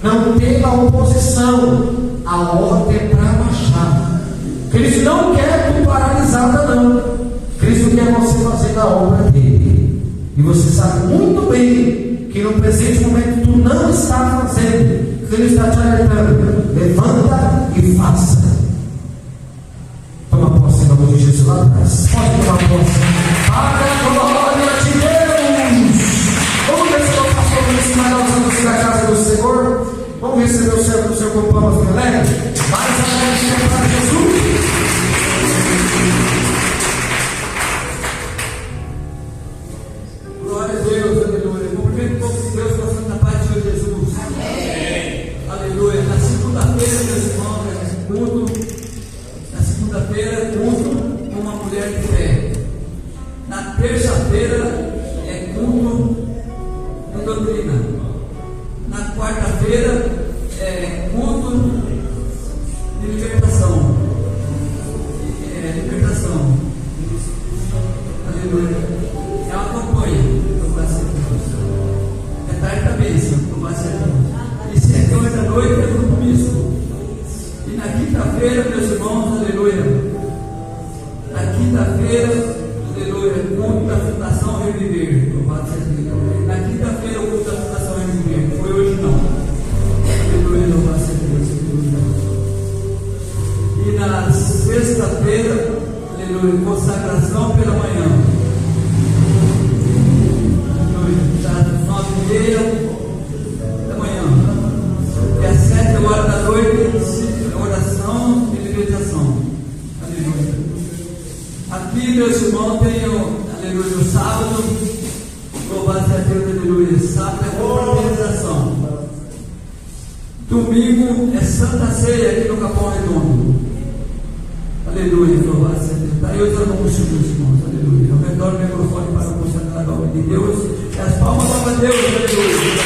não tema a oposição, a ordem para marchar. Cristo não quer tu paralisar. bem que no presente momento tu não está fazendo, que Ele está te alertando. Levanta e faça. Toma posse em nome de Jesus lá atrás. Pode tomar posse. Para a glória de Deus. Vamos receber o pastor Luiz Manuel Santos da casa do Senhor. Vamos receber o servo do Senhor com palmas de alegre. Mais alegre para Jesus. Glória a Deus, aleluia. Cumprimento o povo de Deus com a santa paz de Senhor Jesus. Amém. Aleluia. Na segunda-feira, meus irmãos, é culto. Na segunda-feira, culto com uma mulher de fé. Na terça-feira, é culto de doutrina. Na quarta-feira, é culto de libertação. Libertação. Aleluia. É uma campanha. É tarde da bênção. E 7 horas da noite é grupo misto. E na quinta-feira, meus irmãos, aleluia. Na quinta-feira, aleluia, culto da Fundação Reviver. Na quinta-feira, o culto da Fundação Reviver. Foi hoje não. Aleluia, louvado seja Deus. E na sexta-feira, aleluia, consagração pela manhã. Às 9h30 da manhã. E às 7 horas da noite, oração e libertação. Aleluia. Aqui, meus irmãos, tem aleluia, o sábado. Louvado seja Deus, aleluia. Sábado é confraternização. Domingo é Santa Ceia aqui no Capão Redondo. Aleluia, louvado seja Deus. Está aí os anúncios, meus irmãos, aleluia. Eu retorno o microfone para o consagrar o nome de Deus. E as palmas para Deus, aleluia.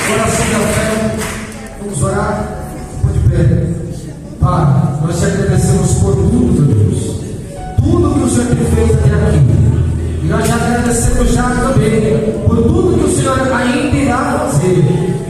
Coração da fé. Vamos orar. Pode pé. Pai, nós te agradecemos por tudo, meu Deus. Tudo que o Senhor tem feito até aqui. E nós te agradecemos já também por tudo que o Senhor ainda irá fazer.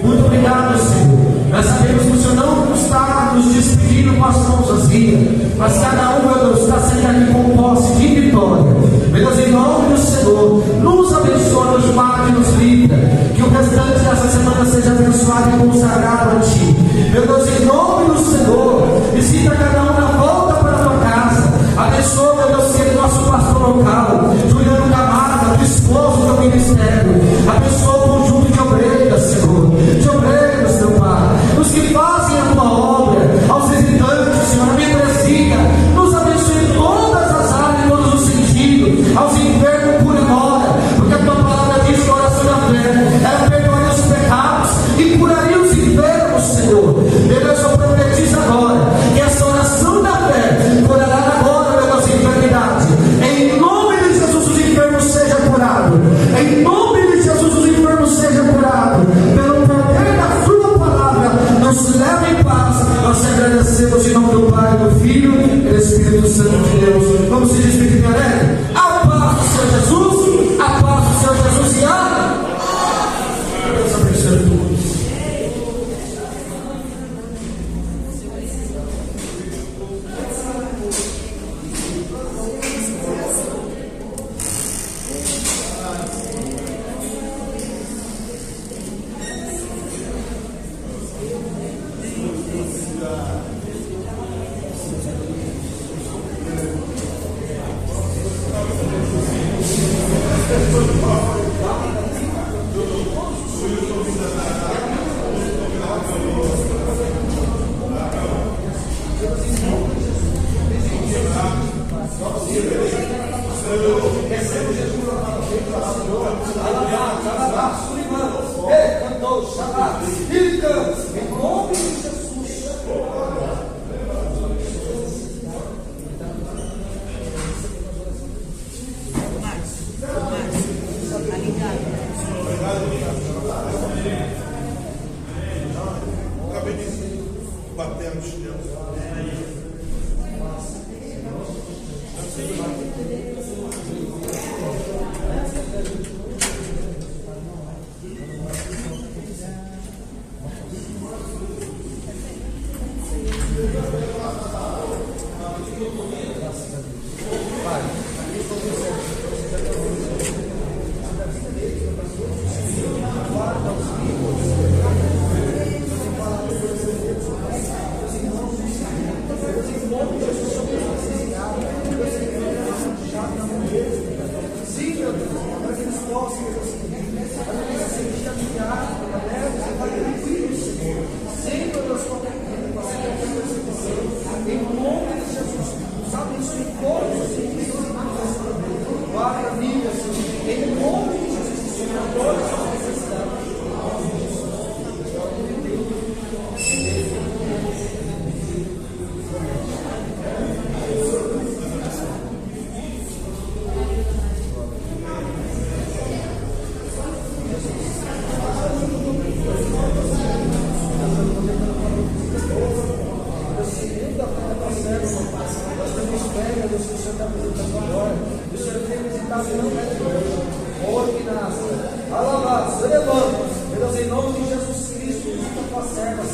Muito obrigado, Senhor. Nós sabemos que o Senhor não está nos despedindo com as mãos vazias, mas cada um, meu Deus, está sendo aqui com posse de vitória. Meu Deus, em nome do Senhor, nos abençoa, nos guarde e nos livra. Que o restante dessa semana seja abençoado e consagrado a Ti. Meu Deus, em nome do Senhor, visita cada um na volta para a tua casa. Abençoa, meu Deus, ser nosso pastor local, Juliano Camargo, do esposo do ministério. Abençoa o conjunto de obreiras, Senhor, de obreiros, meu Pai, os que fazem a tua obra, aos visitantes, Senhor, a membresia, nos abençoe em todas as áreas, em todos os sentidos, aos enfermos por embora, porque a tua palavra diz que a oração da fé ela perdoaria os pecados e curaria os enfermos, Senhor. Meu Deus, eu profetizo agora que essa oração da fé curará agora, meu Deus, a enfermidade. Em nome de Jesus, os enfermos sejam curados. Em nome de Jesus, os enfermos sejam curados. Pelo poder da sua palavra, nos leva em paz. Nós te agradecemos em nome do Pai, do Filho e do Espírito Santo de Deus. Vamos se despedir de alegre? A paz do Senhor Jesus, a paz do Senhor Jesus e a Deus abençoe todos. serva